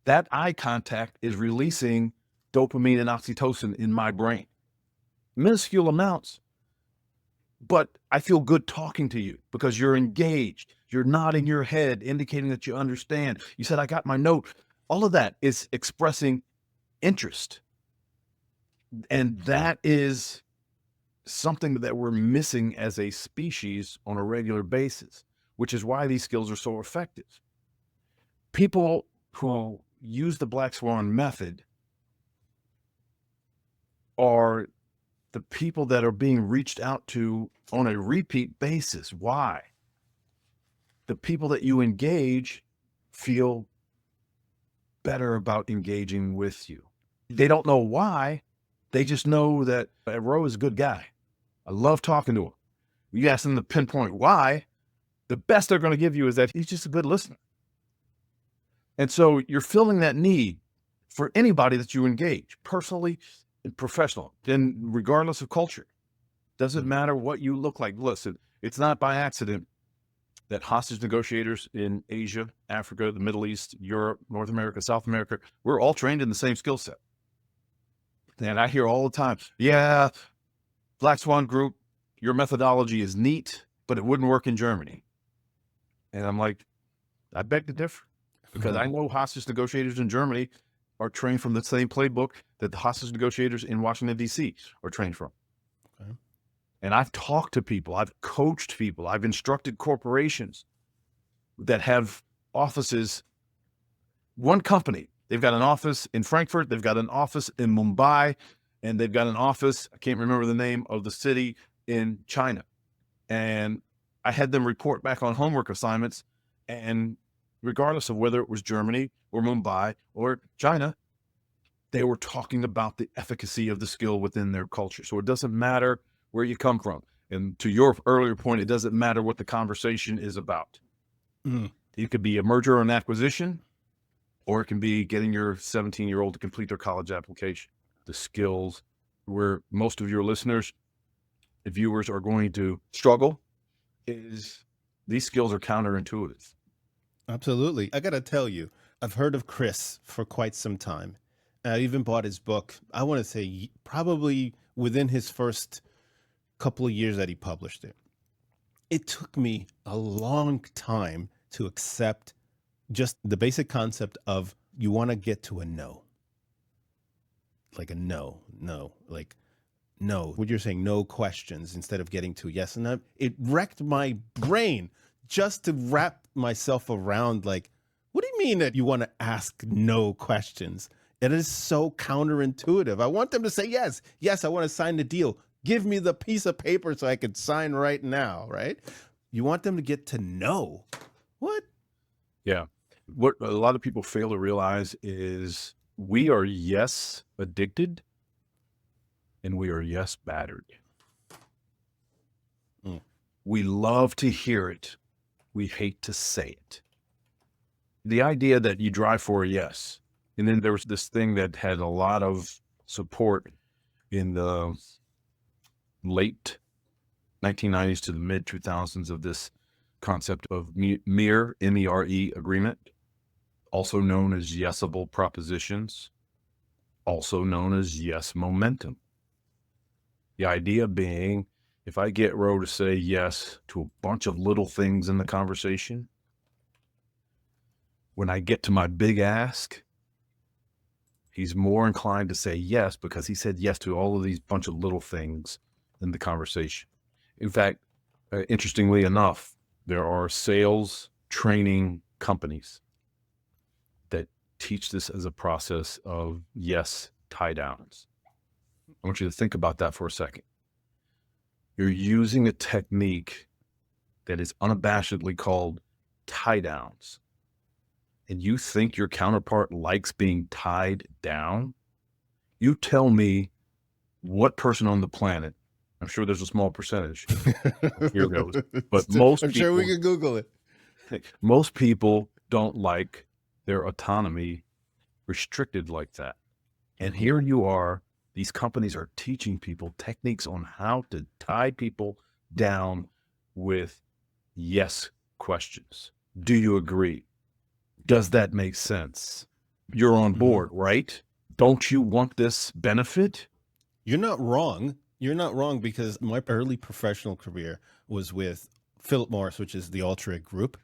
that eye contact is releasing dopamine and oxytocin in my brain. Minuscule amounts, but I feel good talking to you because you're engaged. You're nodding your head, indicating that you understand. You said, I got my note. All of that is expressing interest. And that is something that we're missing as a species on a regular basis, which is why these skills are so effective. People who use the Black Swan method are the people that are being reached out to on a repeat basis. Why? The people that you engage feel better about engaging with you. They don't know why. They just know that Ro is a good guy. I love talking to him. You ask them to pinpoint why, the best they're going to give you is that he's just a good listener. And so you're filling that need for anybody that you engage, personally and professional, then regardless of culture. Doesn't matter what you look like. Listen, it's not by accident that hostage negotiators in Asia, Africa, the Middle East, Europe, North America, South America, we're all trained in the same skill set. And I hear all the time, yeah, Black Swan Group, your methodology is neat, but it wouldn't work in Germany. And I'm like, I beg to differ, because I know hostage negotiators in Germany are trained from the same playbook that the hostage negotiators in Washington, D.C. are trained from. Okay. And I've talked to people, I've coached people, I've instructed corporations that have offices. One company, they've got an office in Frankfurt, they've got an office in Mumbai, and they've got an office, I can't remember the name of the city, in China. And I had them report back on homework assignments, and regardless of whether it was Germany or Mumbai or China, they were talking about the efficacy of the skill within their culture. So it doesn't matter where you come from. And to your earlier point, it doesn't matter what the conversation is about. Mm. It could be a merger or an acquisition, or it can be getting your 17-year-old to complete their college application. The skills where most of your listeners and viewers are going to struggle is these skills are counterintuitive. Absolutely. I got to tell you, I've heard of Chris for quite some time. I even bought his book, I want to say probably within his first couple of years that he published it. It took me a long time to accept just the basic concept of you want to get to a no. Like a no. Like, no. What you're saying, no questions instead of getting to yes. And it wrecked my brain just to wrap myself around, like, what do you mean that you want to ask no questions? It is so counterintuitive. I want them to say yes. Yes, I want to sign the deal. Give me the piece of paper so I could sign right now, right? You want them to get to know. What? Yeah. What a lot of people fail to realize is we are yes addicted, and we are yes battered. Mm. We love to hear it. We hate to say it. The idea that you drive for a yes. And then there was this thing that had a lot of support in the late 1990s to the mid 2000s of this concept of mere, M-E-R-E agreement, also known as yesable propositions, also known as yes momentum. The idea being, if I get Ro to say yes to a bunch of little things in the conversation, when I get to my big ask, he's more inclined to say yes because he said yes to all of these bunch of little things in the conversation. In fact, interestingly enough, there are sales training companies that teach this as a process of yes tie downs. I want you to think about that for a second. You're using a technique that is unabashedly called tie downs. And you think your counterpart likes being tied down? You tell me what person on the planet, I'm sure there's a small percentage, here goes, but most I'm people, sure we can Google it. most people don't like their autonomy restricted like that. And here you are, these companies are teaching people techniques on how to tie people down with yes questions. Do you agree? Does that make sense? You're on board, right? Don't you want this benefit? You're not wrong. You're not wrong, because my early professional career was with Philip Morris, which is the Ultra Group.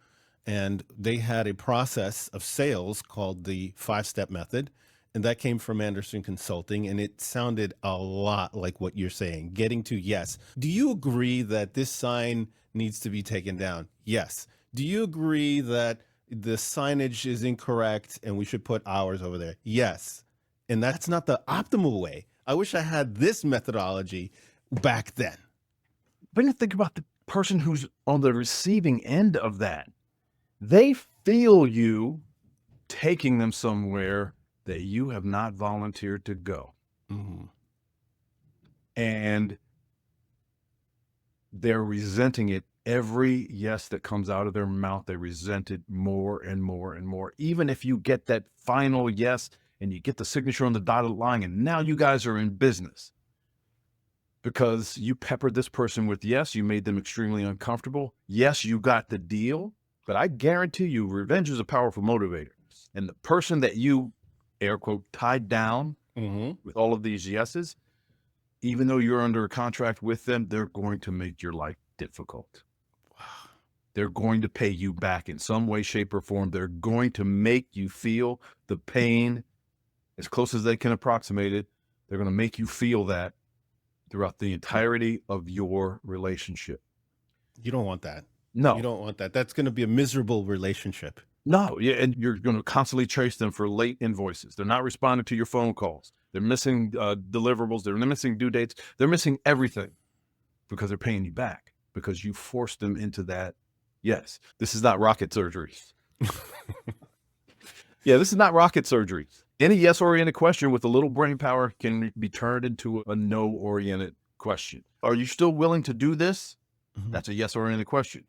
And they had a process of sales called the 5-step method. And that came from Anderson Consulting. And it sounded a lot like what you're saying, getting to yes. Do you agree that this sign needs to be taken down? Yes. Do you agree that the signage is incorrect and we should put hours over there? Yes. And that's not the optimal way. I wish I had this methodology back then. But you think about the person who's on the receiving end of that. They feel you taking them somewhere that you have not volunteered to go. Mm-hmm. And they're resenting it. Every yes that comes out of their mouth, they resent it more and more and more. Even if you get that final yes and you get the signature on the dotted line, and now you guys are in business because you peppered this person with yes, you made them extremely uncomfortable. Yes, you got the deal, but I guarantee you revenge is a powerful motivator. And the person that you, air quote, tied down with all of these yeses, even though you're under a contract with them, they're going to make your life difficult. They're going to pay you back in some way, shape, or form. They're going to make you feel the pain as close as they can approximate it. They're going to make you feel that throughout the entirety of your relationship. You don't want that. No. You don't want that. That's going to be a miserable relationship. No, yeah, and you're going to constantly chase them for late invoices. They're not responding to your phone calls. They're missing deliverables. They're missing due dates. They're missing everything because they're paying you back because you forced them into that. Yes, this is not rocket surgery. Yeah, this is not rocket surgery. Any yes-oriented question with a little brain power can be turned into a no-oriented question. Are you still willing to do this? That's a yes-oriented question.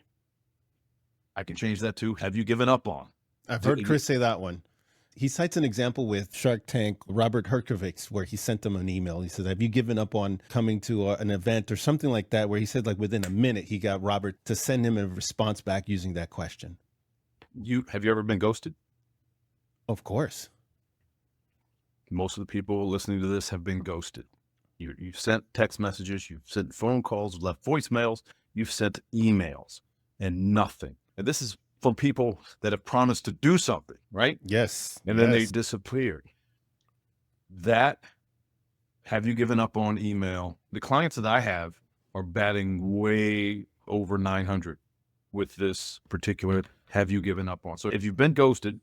I can change that to, have you given up on? I've heard Chris say that one. He cites an example with Shark Tank, Robert Herjavec, where he sent them an email. He said, have you given up on coming to an event or something like that, where he said like within a minute, he got Robert to send him a response back using that question. Have you ever been ghosted? Of course. Most of the people listening to this have been ghosted. You've sent text messages, you've sent phone calls, left voicemails, you've sent emails, and nothing. And this is from people that have promised to do something, right? Yes. And then they disappeared. That, have you given up on email? The clients that I have are batting way over 900 with this particular, have you given up on? So if you've been ghosted,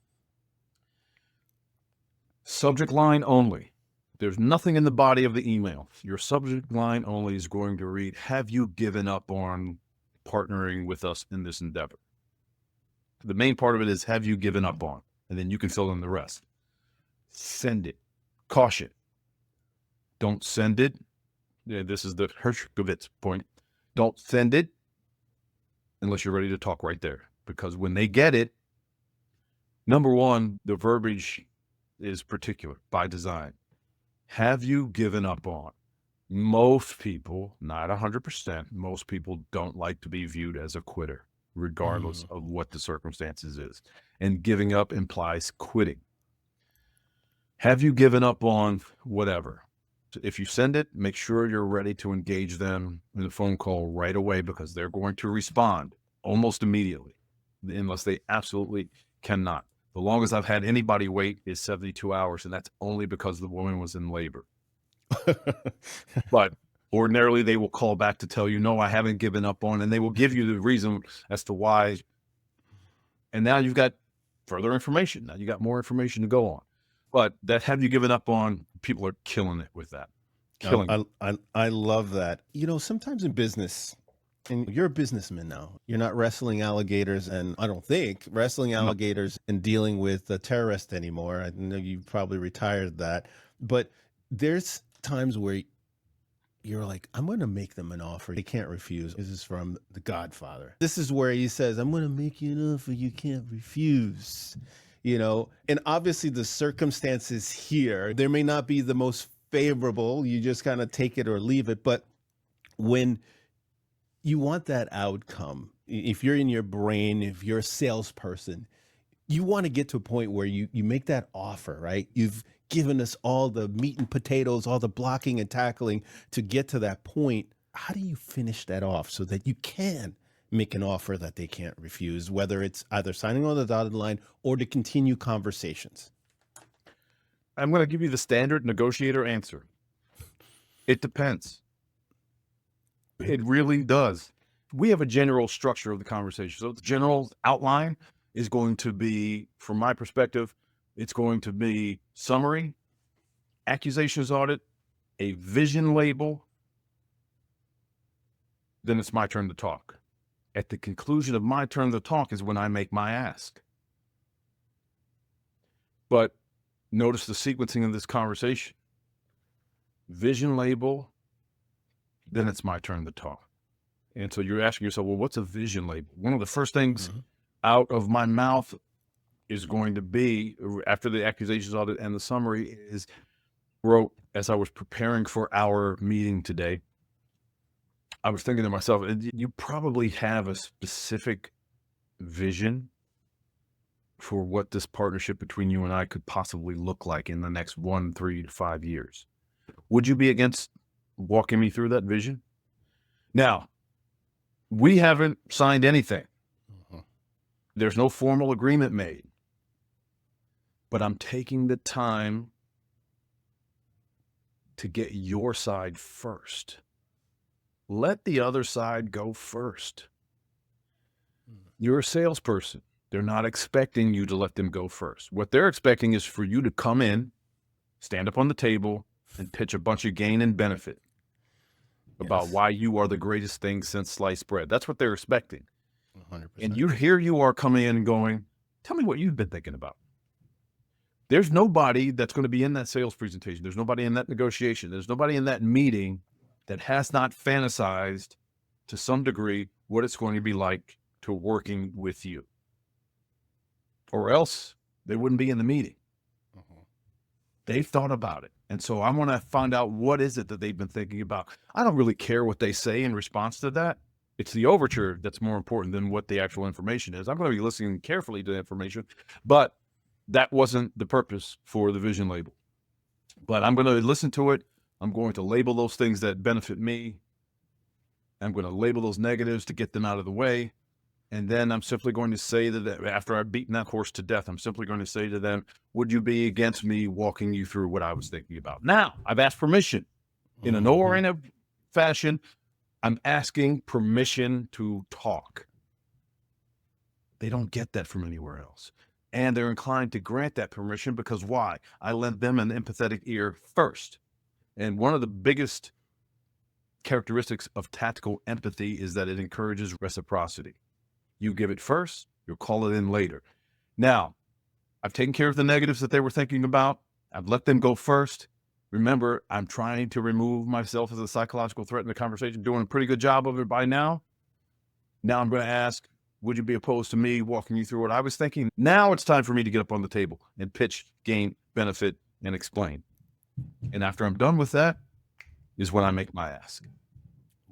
subject line only. There's nothing in the body of the email. Your subject line only is going to read, have you given up on partnering with us in this endeavor? The main part of it is, have you given up on? And then you can fill in the rest. Send it. Caution. Don't send it this is the Hershkovitz point. Don't send it unless you're ready to talk right there. Because when they get it, number one, the verbiage is particular by design. Have you given up on? Most people, not 100%, most people don't like to be viewed as a quitter, regardless of what the circumstances is. And giving up implies quitting. Have you given up on whatever? If you send it, make sure you're ready to engage them in a phone call right away, because they're going to respond almost immediately, unless they absolutely cannot. The longest I've had anybody wait is 72 hours, and that's only because the woman was in labor. But ordinarily, they will call back to tell you, no, I haven't given up on, and they will give you the reason as to why. And now you've got further information. Now you got more information to go on. But that have you given up on, people are killing it with that. Killing it. I love that. You know, sometimes in business, and you're a businessman now, you're not wrestling alligators, and I don't think wrestling alligators and dealing with a terrorist anymore. I know you've probably retired that, but there's times where you're like, I'm going to make them an offer they can't refuse. This is from The Godfather. This is where he says, I'm going to make you an offer you can't refuse. You know, and obviously the circumstances here, there may not be the most favorable. You just kind of take it or leave it. But when you want that outcome, if you're in your brain, if you're a salesperson, you want to get to a point where you make that offer, right? You've given us all the meat and potatoes, all the blocking and tackling to get to that point. How do you finish that off so that you can make an offer that they can't refuse, whether it's either signing on the dotted line or to continue conversations? I'm going to give you the standard negotiator answer. It depends. It really does. We have a general structure of the conversation. So the general outline is going to be, from my perspective, it's going to be summary, accusations audit, a vision label. Then it's my turn to talk. At the conclusion of my turn to talk is when I make my ask. But notice the sequencing of this conversation. Vision label, then it's my turn to talk. And so you're asking yourself, well, what's a vision label? One of the first things out of my mouth is going to be, after the accusations audit and the summary, is wrote as I was preparing for our meeting today. I was thinking to myself, you probably have a specific vision for what this partnership between you and I could possibly look like in the next 1, 3 to 5 years. Would you be against walking me through that vision? Now, we haven't signed anything. There's no formal agreement made. But I'm taking the time to get your side first. Let the other side go first. You're a salesperson. They're not expecting you to let them go first. What they're expecting is for you to come in, stand up on the table, and pitch a bunch of gain and benefit about why you are the greatest thing since sliced bread. That's what they're expecting. 100%. And here you are coming in and going, tell me what you've been thinking about. There's nobody that's going to be in that sales presentation. There's nobody in that negotiation. There's nobody in that meeting that has not fantasized to some degree what it's going to be like to working with you. Or else they wouldn't be in the meeting. They've thought about it. And so I want to find out, what is it that they've been thinking about? I don't really care what they say in response to that. It's the overture that's more important than what the actual information is. I'm going to be listening carefully to the information, but that wasn't the purpose for the vision label. But I'm going to listen to it. I'm going to label those things that benefit me. I'm going to label those negatives to get them out of the way. And then I'm simply going to say to them, after I've beaten that horse to death, I'm simply going to say to them, would you be against me walking you through what I was thinking about? Now, I've asked permission in a no or in a fashion. I'm asking permission to talk. They don't get that from anywhere else. And they're inclined to grant that permission because why? I lent them an empathetic ear first. And one of the biggest characteristics of tactical empathy is that it encourages reciprocity. You give it first, you'll call it in later. Now, I've taken care of the negatives that they were thinking about. I've let them go first. Remember, I'm trying to remove myself as a psychological threat in the conversation, doing a pretty good job of it by now. Now I'm going to ask, would you be opposed to me walking you through what I was thinking? Now it's time for me to get up on the table and pitch, gain, benefit, and explain. And after I'm done with that is when I make my ask.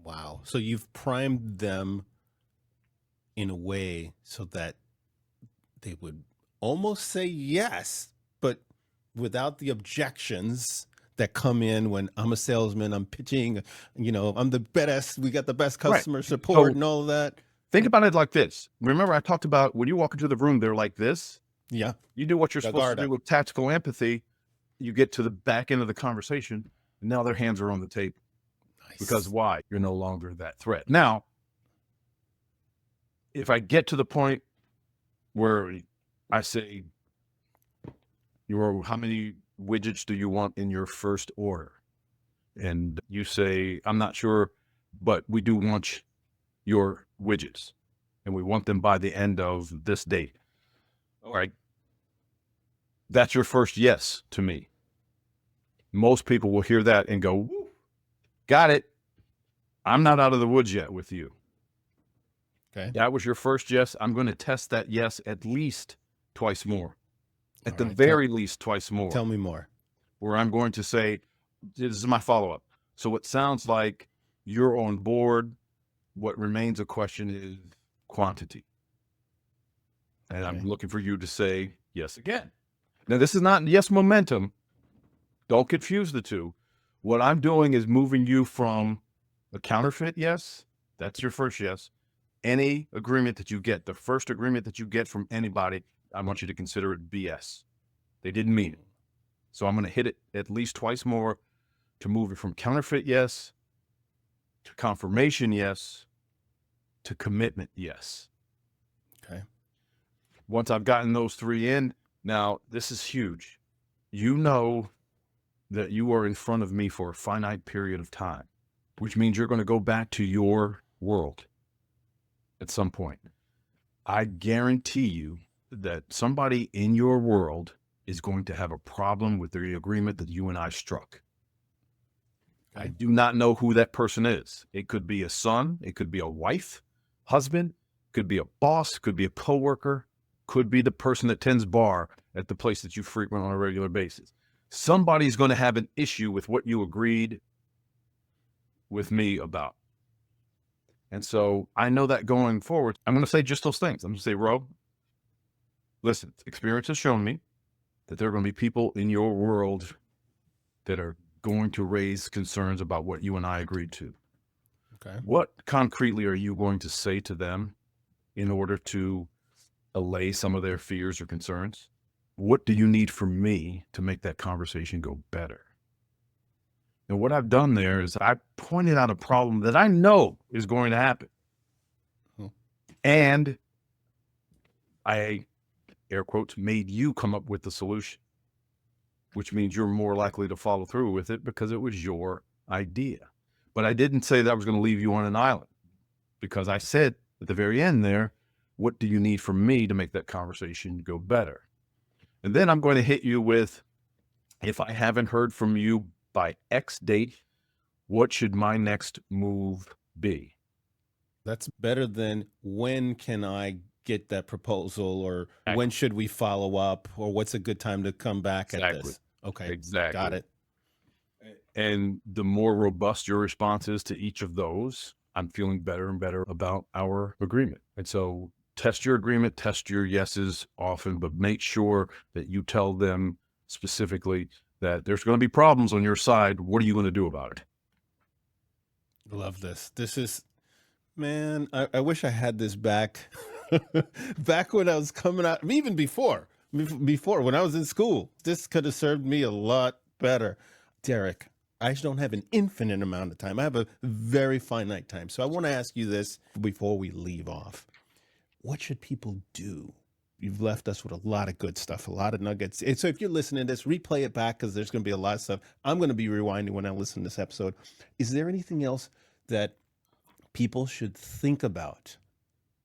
Wow. So you've primed them in a way so that they would almost say yes, but without the objections that come in when I'm a salesman, I'm pitching, I'm the best, we got the best customer support and all of that. Think about it like this. Remember, I talked about when you walk into the room, they're like this. Yeah. You do what you're supposed to do with tactical empathy. You get to the back end of the conversation, and now their hands are on the table. Nice. Because why? You're no longer that threat. Now, if I get to the point where I say, how many widgets do you want in your first order? And you say, I'm not sure, but we do want your widgets, and we want them by the end of this date. All right. That's your first yes to me. Most people will hear that and go, got it. I'm not out of the woods yet with you. Okay. That was your first yes. I'm going to test that yes at least twice more. At the right, very least twice more. Tell me more. Where I'm going to say, this is my follow-up. So it sounds like you're on board. What remains a question is quantity. And I'm looking for you to say yes again. Now, this is not yes momentum. Don't confuse the two. What I'm doing is moving you from a counterfeit yes, that's your first yes. Any agreement that you get, the first agreement that you get from anybody, I want you to consider it BS. They didn't mean it. So I'm going to hit it at least twice more to move it from counterfeit yes to confirmation yes to commitment yes. Okay. Once I've gotten those three in, now this is huge. You know that you are in front of me for a finite period of time, which means you're going to go back to your world at some point. I guarantee you that somebody in your world is going to have a problem with the agreement that you and I struck. I do not know who that person is. It could be a son, it could be a wife, husband, could be a boss, could be a coworker, could be the person that tends bar at the place that you frequent on a regular basis. Somebody's going to have an issue with what you agreed with me about. And so I know that going forward, I'm going to say just those things. I'm going to say, Ro, listen, experience has shown me that there are going to be people in your world that are going to raise concerns about what you and I agreed to. Okay. What concretely are you going to say to them in order to allay some of their fears or concerns? What do you need from me to make that conversation go better? And what I've done there is I pointed out a problem that I know is going to happen. And I, air quotes, made you come up with the solution, which means you're more likely to follow through with it because it was your idea. But I didn't say that I was going to leave you on an island, because I said at the very end there, what do you need from me to make that conversation go better? And then I'm going to hit you with, if I haven't heard from you by X date, what should my next move be? That's better than when can I get that proposal, or when should we follow up, or what's a good time to come back at this? Okay. Exactly. Got it. And the more robust your response is to each of those, I'm feeling better and better about our agreement. And so test your agreement, test your yeses often, but make sure that you tell them specifically that there's going to be problems on your side. What are you going to do about it? Love this. This is, man, I wish I had this back, back when I was coming out, even before when I was in school. This could have served me a lot better. Derek, I don't have an infinite amount of time. I have a very finite time. So I want to ask you this before we leave off. What should people do? You've left us with a lot of good stuff, a lot of nuggets. And so if you're listening to this, replay it back, because there's going to be a lot of stuff. I'm going to be rewinding when I listen to this episode. Is there anything else that people should think about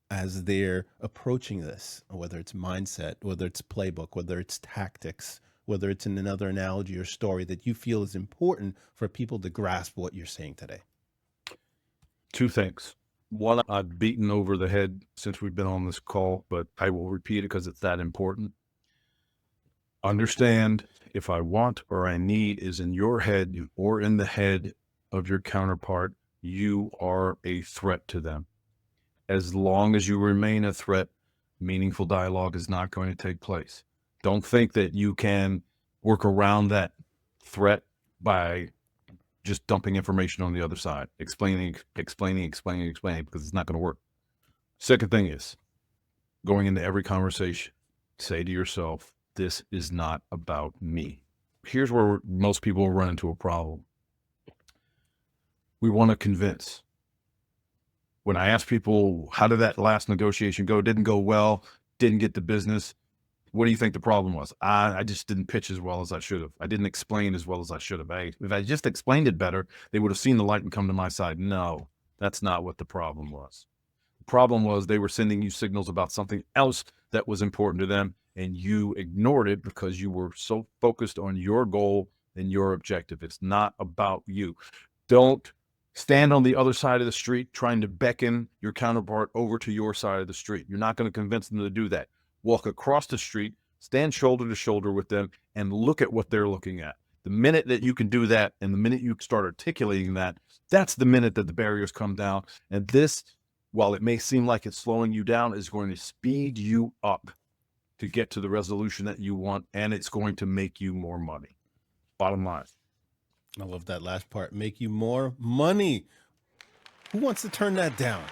as they're approaching this, whether it's mindset, whether it's playbook, whether it's tactics, whether it's in another analogy or story that you feel is important for people to grasp what you're saying today? Two things. One, I've beaten over the head since we've been on this call, but I will repeat it because it's that important. Understand, if I want or I need is in your head or in the head of your counterpart, you are a threat to them. As long as you remain a threat, meaningful dialogue is not going to take place. Don't think that you can work around that threat by just dumping information on the other side, explaining, because it's not going to work. Second thing is, going into every conversation, say to yourself, this is not about me. Here's where most people run into a problem. We want to convince. When I ask people, how did that last negotiation go? Didn't go well, didn't get the business. What do you think the problem was? I just didn't pitch as well as I should have. I didn't explain as well as I should have. If I just explained it better, they would have seen the light and come to my side. No, that's not what the problem was. The problem was they were sending you signals about something else that was important to them, and you ignored it because you were so focused on your goal and your objective. It's not about you. Don't stand on the other side of the street trying to beckon your counterpart over to your side of the street. You're not going to convince them to do that. Walk across the street, stand shoulder to shoulder with them, and look at what they're looking at. The minute that you can do that, and the minute you start articulating that, that's the minute that the barriers come down. And this, while it may seem like it's slowing you down, is going to speed you up to get to the resolution that you want, and it's going to make you more money. Bottom line. I love that last part. Make you more money. Who wants to turn that down?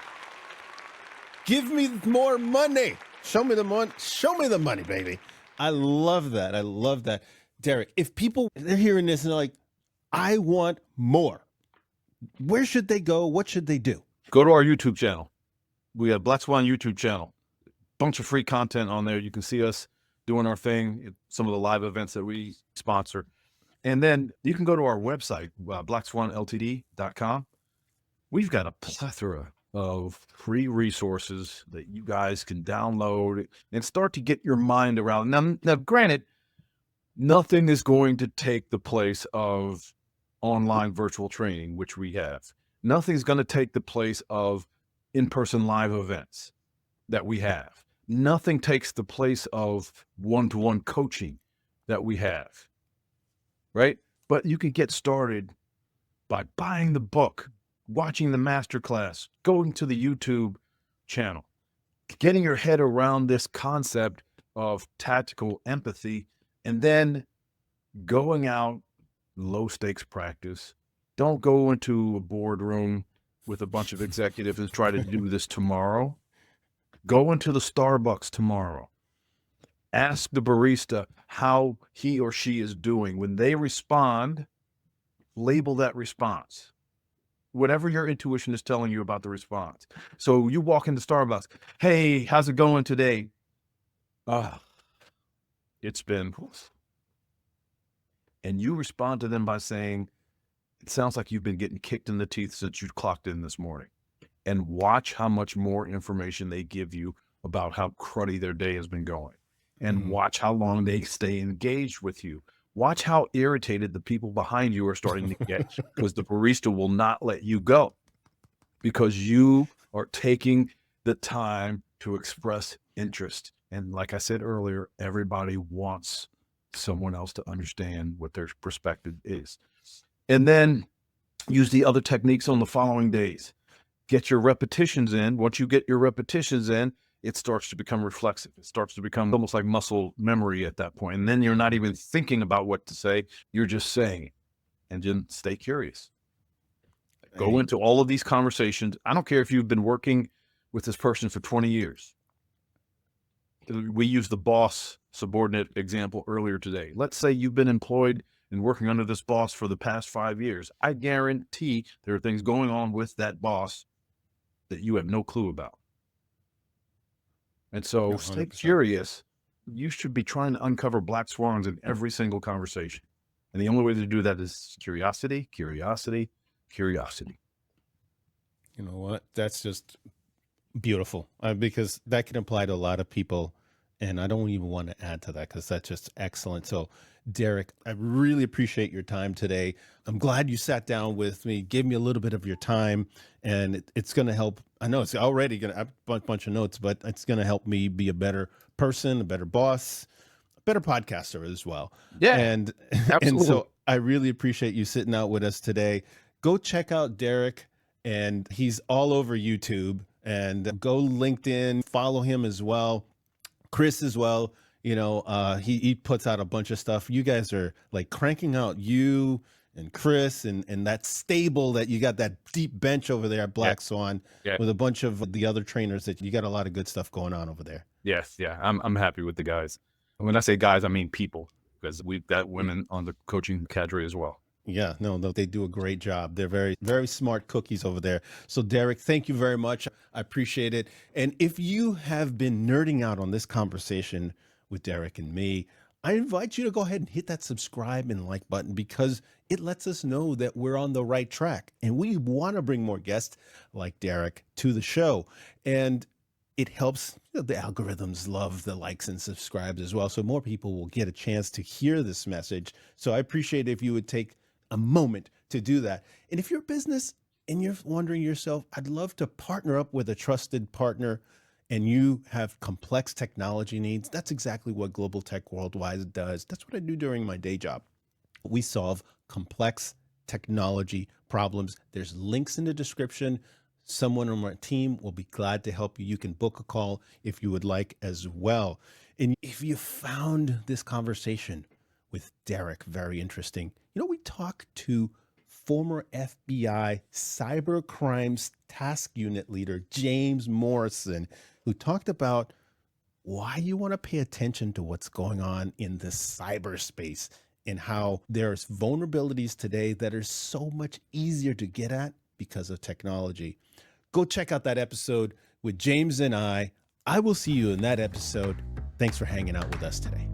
Give me more money. Show me the money. Show me the money, baby. I love that. I love that. Derek, if people, they're hearing this and they're like, I want more, where should they go? What should they do? Go to our YouTube channel. We have Black Swan YouTube channel. Bunch of free content on there. You can see us doing our thing, some of the live events that we sponsor. And then you can go to our website, blackswanltd.com. We've got a plethora of free resources that you guys can download and start to get your mind around. Now, granted, nothing is going to take the place of online virtual training, which we have. Nothing's going to take the place of in-person live events that we have. Nothing takes the place of one-to-one coaching that we have, right? But you can get started by buying the book, watching the masterclass, going to the YouTube channel, getting your head around this concept of tactical empathy, and then going out, low stakes practice. Don't go into a boardroom with a bunch of executives and try to do this tomorrow. Go into the Starbucks tomorrow. Ask the barista how he or she is doing. When they respond, label that response. Whatever your intuition is telling you about the response. So you walk into Starbucks. Hey, how's it going today? It's been. And you respond to them by saying, it sounds like you've been getting kicked in the teeth since you clocked in this morning. And watch how much more information they give you about how cruddy their day has been going. And watch how long they stay engaged with you. Watch how irritated the people behind you are starting to get, because the barista will not let you go because you are taking the time to express interest. And like I said earlier, everybody wants someone else to understand what their perspective is. And then use the other techniques on the following days. Get your repetitions in. Once you get your repetitions in, it starts to become reflexive. It starts to become almost like muscle memory at that point. And then you're not even thinking about what to say. You're just saying it. And then stay curious. Go into all of these conversations. I don't care if you've been working with this person for 20 years. We used the boss subordinate example earlier today. Let's say you've been employed and working under this boss for the past 5 years. I guarantee there are things going on with that boss that you have no clue about. And so 100%. Stay curious. You should be trying to uncover black swans in every single conversation. And the only way to do that is curiosity, curiosity, curiosity. You know what? That's just beautiful, because that can apply to a lot of people. And I don't even want to add to that because that's just excellent. So, Derek, I really appreciate your time today. I'm glad you sat down with me, gave me a little bit of your time, and it's going to help. I know it's already going to have a bunch of notes, but it's going to help me be a better person, a better boss, a better podcaster as well. Yeah, and absolutely. so I really appreciate you sitting out with us today. Go check out Derek, and he's all over YouTube, and go LinkedIn, follow him as well. Chris as well, he puts out a bunch of stuff. You guys are like cranking out, you and Chris and that stable that you got, that deep bench over there at Black Swan with a bunch of the other trainers, that you got a lot of good stuff going on over there. Yes, yeah, I'm happy with the guys. When I say guys, I mean people, because we've got women on the coaching cadre as well. Yeah, no, they do a great job. They're very, very smart cookies over there. So, Derek, thank you very much. I appreciate it. And if you have been nerding out on this conversation with Derek and me, I invite you to go ahead and hit that subscribe and like button, because it lets us know that we're on the right track. And we want to bring more guests like Derek to the show. And it helps, the algorithms love the likes and subscribes as well. So more people will get a chance to hear this message. So I appreciate if you would take a moment to do that. And if you're a business and you're wondering yourself, I'd love to partner up with a trusted partner, and you have complex technology needs, that's exactly what Global Tech Worldwide does. That's what I do during my day job. We solve complex technology problems. There's links in the description. Someone on my team will be glad to help you. You can book a call if you would like as well. And if you found this conversation with Derek very interesting, we talked to former FBI cyber crimes task unit leader James Morrison, who talked about why you want to pay attention to what's going on in the cyberspace, and how there's vulnerabilities today that are so much easier to get at because of technology. Go check out that episode with James and I. I will see you in that episode. Thanks for hanging out with us today.